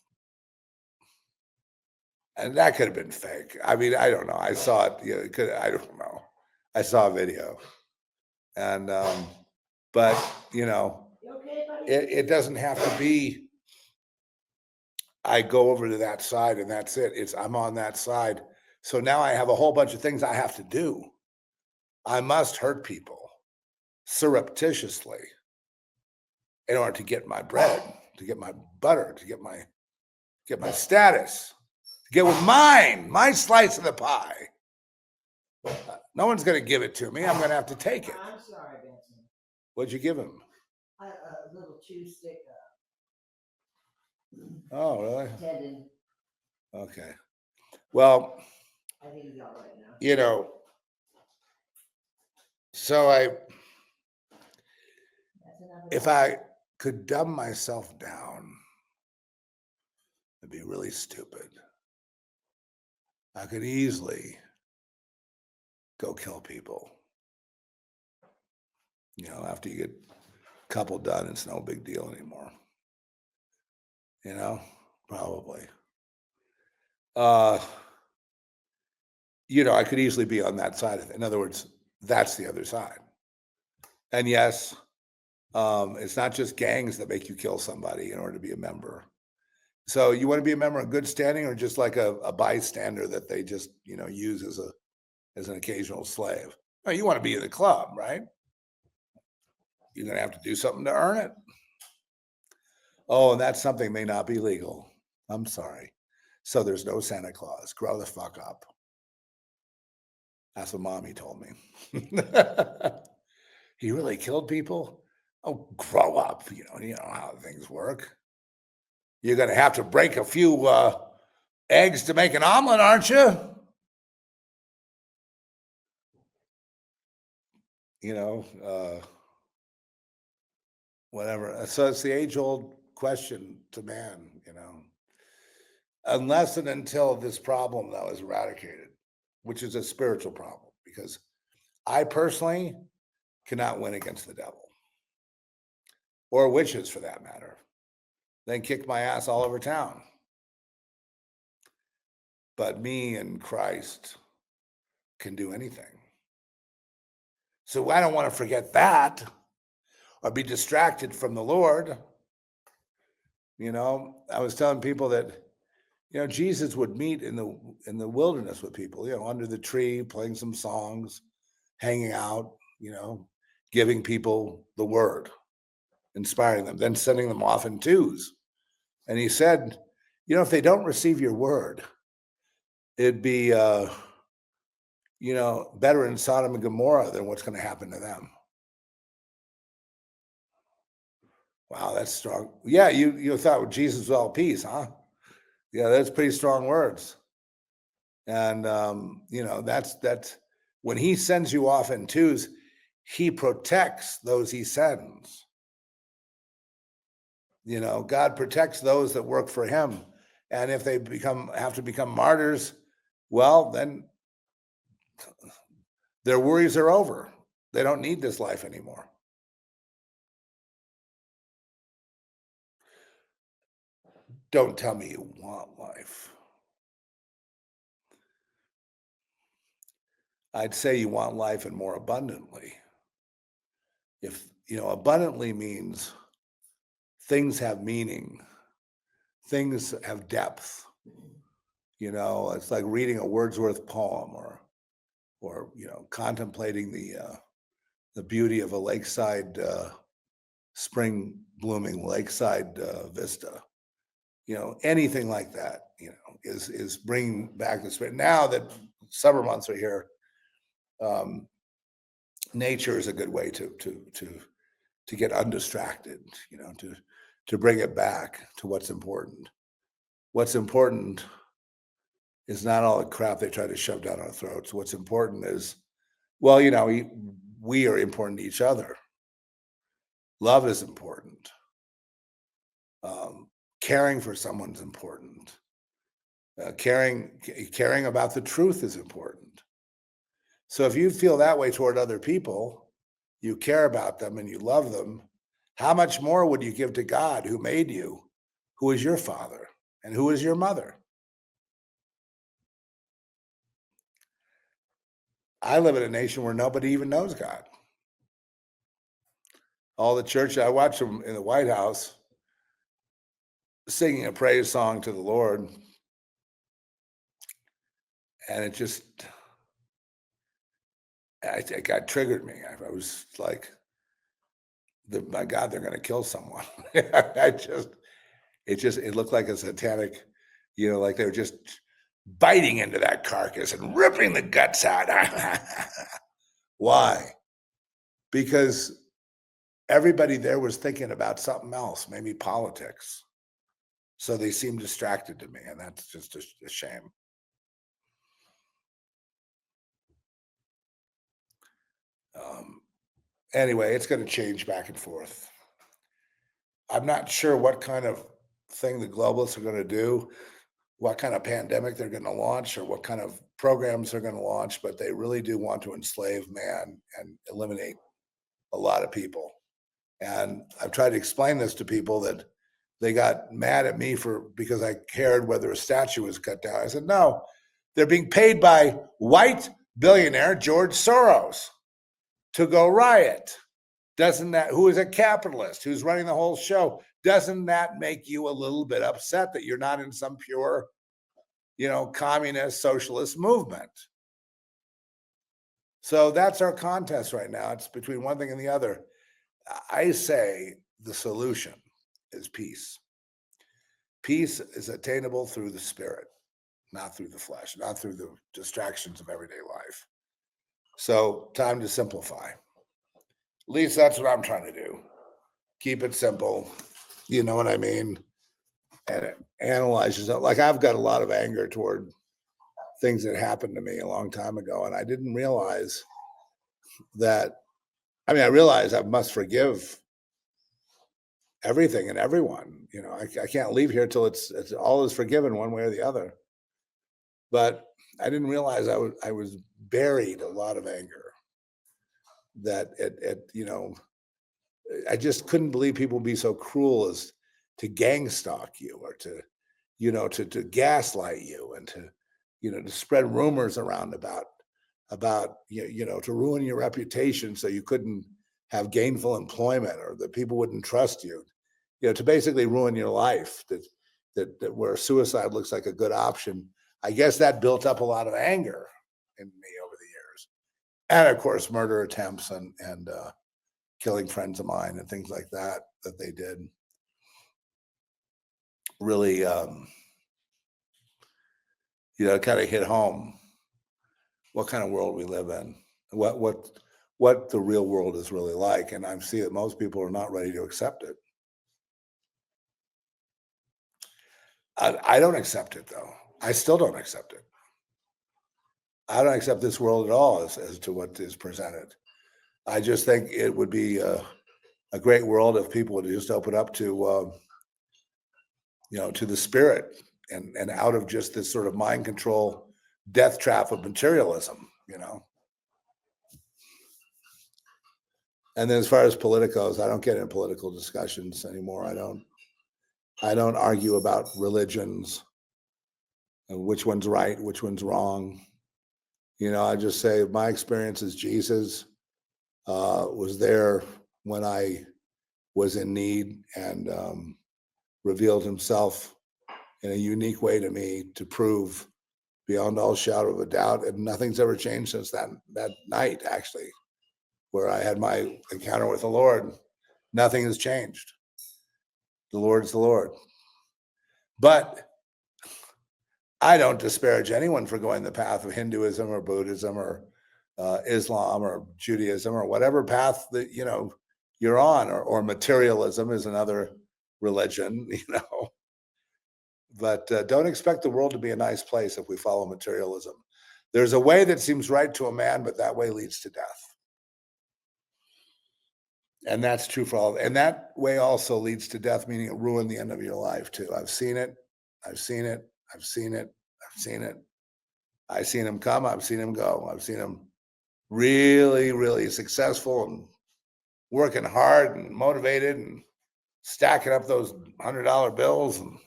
And that could have been fake. I mean, I don't know. I saw it. I don't know. I saw a video. And, but, it doesn't have to be, I go over to that side and that's it. I'm on that side. So now I have a whole bunch of things I have to do. I must hurt people surreptitiously in order to get my bread, to get my butter, to get my status, to get with my slice of the pie. No one's going to give it to me. I'm going to have to take it. I'm sorry, Benson. What'd you give him? A little chew stick. Oh, really? Tendon. Okay. Well, I think he's all right now. So if I could dumb myself down, it'd be really stupid. I could easily go kill people. After you get a couple done, it's no big deal anymore. Probably. I could easily be on that side of it. In other words, that's the other side. And yes, it's not just gangs that make you kill somebody in order to be a member. So you want to be a member in good standing or just like a bystander that they just, use as an occasional slave? No, you want to be in the club, right? You're going to have to do something to earn it. Oh, and that something may not be legal. I'm sorry. So there's no Santa Claus. Grow the fuck up. That's what Mommy told me. He really killed people? Oh, grow up. You know how things work. You're going to have to break a few eggs to make an omelet, aren't you? Whatever. So it's the age-old question to man, unless and until this problem, though, is eradicated, which is a spiritual problem, because I personally cannot win against the devil or witches for that matter. They kick my ass all over town. But me and Christ can do anything. So I don't want to forget that or be distracted from the Lord. I was telling people that, Jesus would meet in the wilderness with people, under the tree, playing some songs, hanging out, giving people the word, inspiring them, then sending them off in twos. And he said, if they don't receive your word, it'd be, better in Sodom and Gomorrah than what's going to happen to them. Wow, that's strong. Yeah, you thought Jesus was all peace, huh? Yeah, that's pretty strong words. And that's when he sends you off in twos, he protects those he sends. God protects those that work for him. And if they have to become martyrs, well, then their worries are over. They don't need this life anymore. Don't tell me you want life. I'd say you want life and more abundantly. If, abundantly means things have meaning, things have depth. It's like reading a Wordsworth poem or contemplating the beauty of a lakeside spring blooming lakeside vista. Anything like that, is bringing back the spirit. Now that summer months are here, nature is a good way to get undistracted, to bring it back to what's important. What's important is not all the crap they try to shove down our throats. What's important is, well, we are important to each other. Love is important. Caring for someone's important. Caring about the truth is important. So if you feel that way toward other people, you care about them and you love them, how much more would you give to God who made you, who is your father and who is your mother? I live in a nation where nobody even knows God. All the church, I watch them in the White House singing a praise song to the Lord. And it got triggered me. I was like, my God, they're going to kill someone. It looked like a satanic, like they were just biting into that carcass and ripping the guts out. Why? Because everybody there was thinking about something else, maybe politics. So they seemed distracted to me, and that's just a shame. Anyway, it's going to change back and forth. I'm not sure what kind of thing the globalists are going to do, what kind of pandemic they're going to launch, or what kind of programs they're going to launch, but they really do want to enslave man and eliminate a lot of people. And I've tried to explain this to people that they got mad at me because I cared whether a statue was cut down. I said, no, they're being paid by white billionaire George Soros to go riot. Who is a capitalist, who's running the whole show, doesn't that make you a little bit upset that you're not in some pure, communist, socialist movement? So that's our contest right now. It's between one thing and the other. I say the solution is peace. Peace is attainable through the spirit, not through the flesh, not through the distractions of everyday life. So time to simplify. At least that's what I'm trying to do. Keep it simple. You know what I mean? And analyze yourself. Like, I've got a lot of anger toward things that happened to me a long time ago. And I didn't realize that. I realize I must forgive everything and everyone. I can't leave here till it's all is forgiven one way or the other. But I didn't realize I was buried a lot of anger. That I just couldn't believe people be so cruel as to gang stalk you, or to gaslight you, and to spread rumors around about to ruin your reputation so you couldn't have gainful employment, or that people wouldn't trust you, to basically ruin your life, that where suicide looks like a good option. I guess that built up a lot of anger in me over the years. And of course, murder attempts and killing friends of mine and things like that they did really, kind of hit home. what kind of world we live in, what the real world is really like. And I see that most people are not ready to accept it. I don't accept it, though. I still don't accept it. I don't accept this world at all as to what is presented. I just think it would be a great world if people would just open up to to the spirit and out of just this sort of mind control death trap of materialism. And then as far as politicos, I don't get in political discussions anymore. I don't argue about religions and which one's right, which one's wrong. I just say my experience is Jesus was there when I was in need and revealed himself in a unique way to me to prove beyond all shadow of a doubt. And nothing's ever changed since that night, actually, where I had my encounter with the Lord. Nothing has changed. The Lord's the Lord. But I don't disparage anyone for going the path of Hinduism or Buddhism or Islam or Judaism or whatever path that you're on, or materialism is another religion, But don't expect the world to be a nice place if we follow materialism. There's a way that seems right to a man, but that way leads to death. And that's true for all. And that way also leads to death, meaning it ruined the end of your life too. I've seen it. I've seen it. I've seen it. I've seen it. I've seen him come. I've seen him go. I've seen him really, really successful and working hard and motivated and stacking up those $100 bills and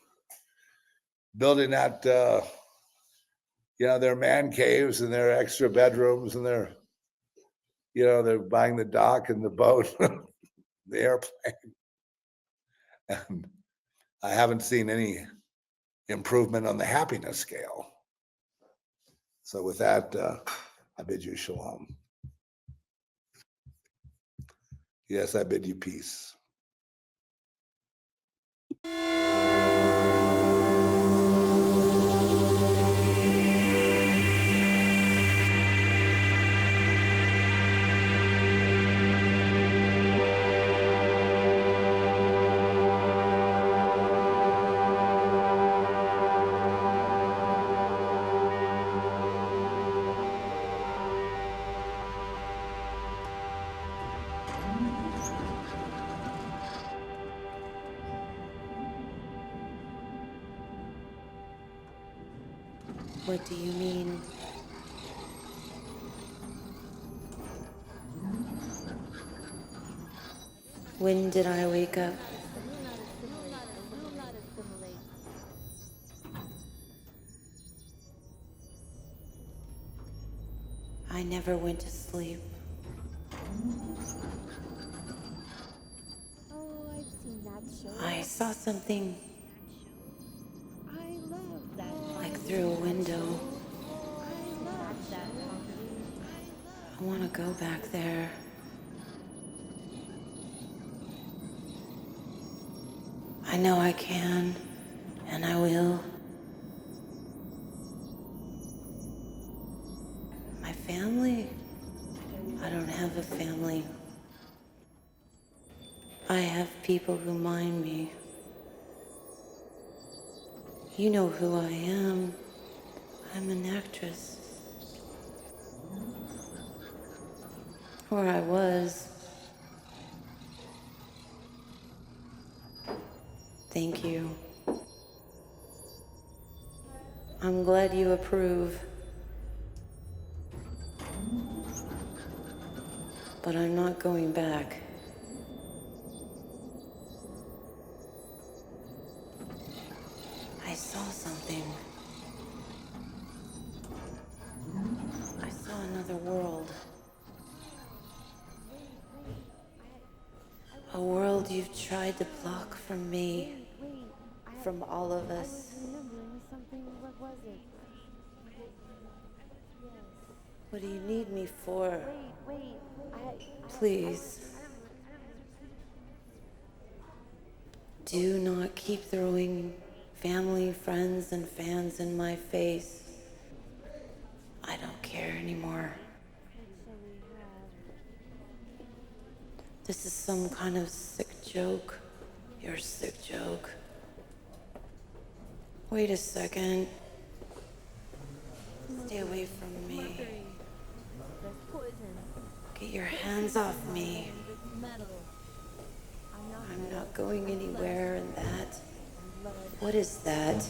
building that, their man caves and their extra bedrooms and they're buying the dock and the boat, the airplane. And I haven't seen any improvement on the happiness scale. So with that, I bid you shalom. Yes, I bid you peace. What do you mean? When did I wake up? I never went to sleep. I saw something like through a window. I want to go back there. I know I can, and I will. My family? I don't have a family. I have people who mind me. You know who I am. I'm an actress. Or I was. Thank you. I'm glad you approve. But I'm not going back. I saw something. I saw another world. A world you've tried to block from me, from all of us. What do you need me for? Please. Do not keep throwing family, friends, and fans in my face. I don't care anymore. This is some kind of sick joke. Your sick joke. Wait a second. Stay away from me. Get your hands off me. I'm not going anywhere in that. What is that?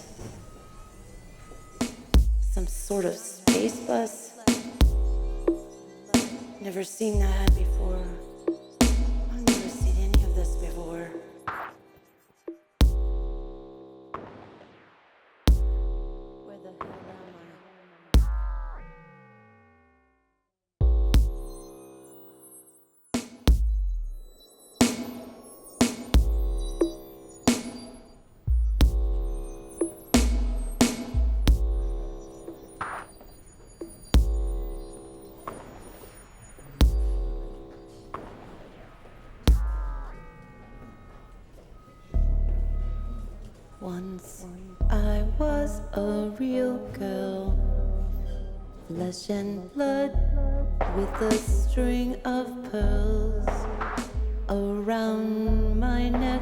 Some sort of space bus? Never seen that before. I've never seen any of this before. Where the hell am I? Once I was a real girl, flesh and blood, with a string of pearls around my neck.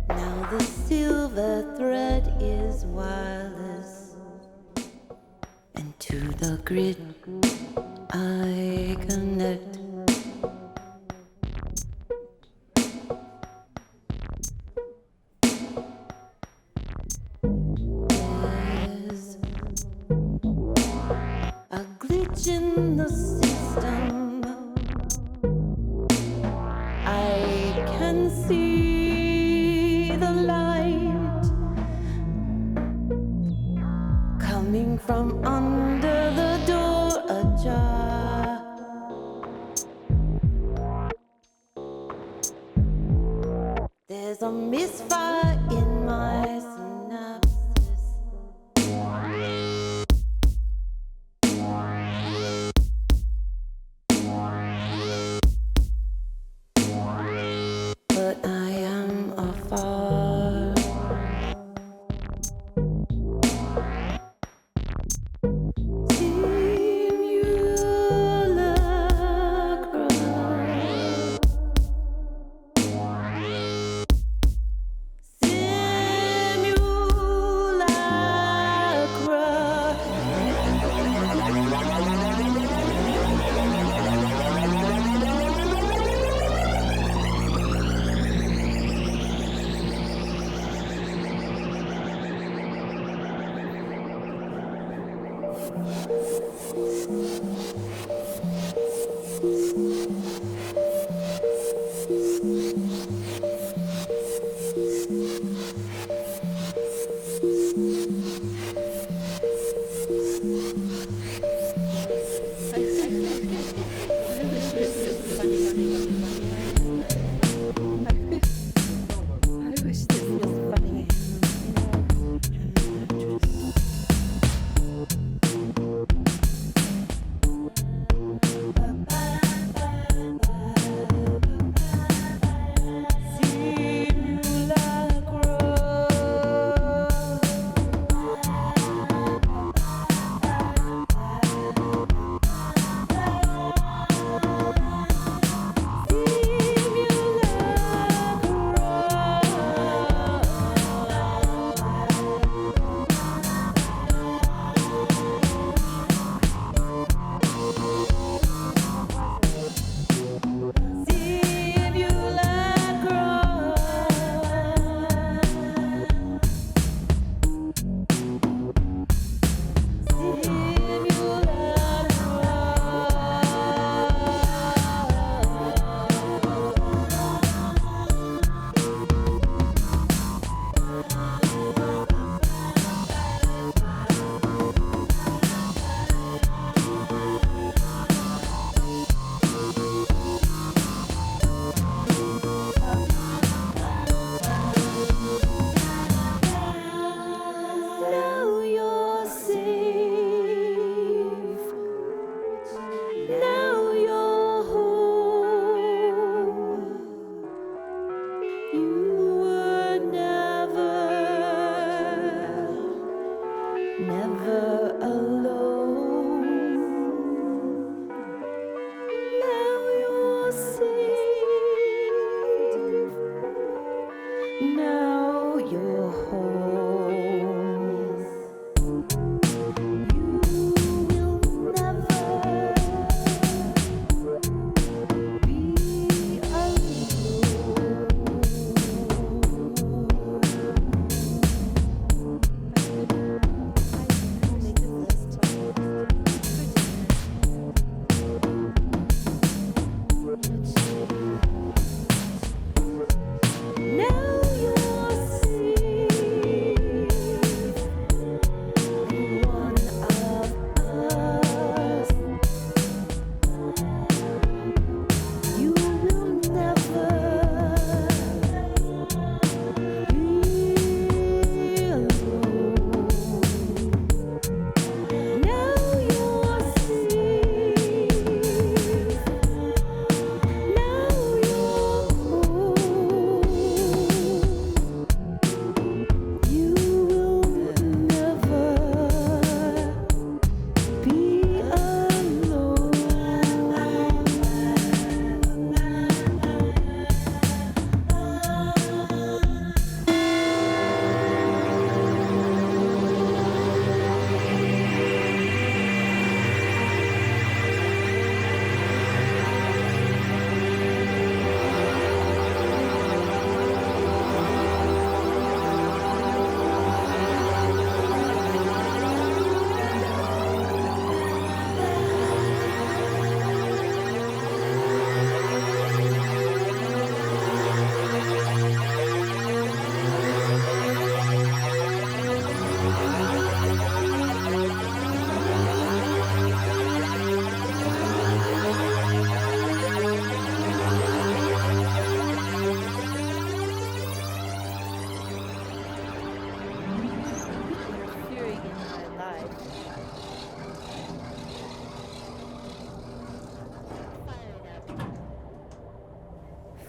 Now the silver thread is wireless, and to the grid I connect. There's a glitch in the system. I can see the light coming from under the door ajar. There's a misfire in my synapses. But I am afar.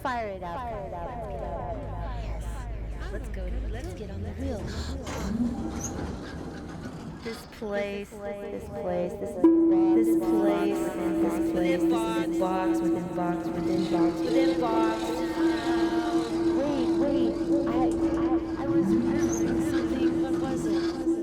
Fire it up. Yes. Let's go. Let's get on the wheel. This place, this place, this place, within box, within box, within box, within box. Wait, I was remembering something. What was it?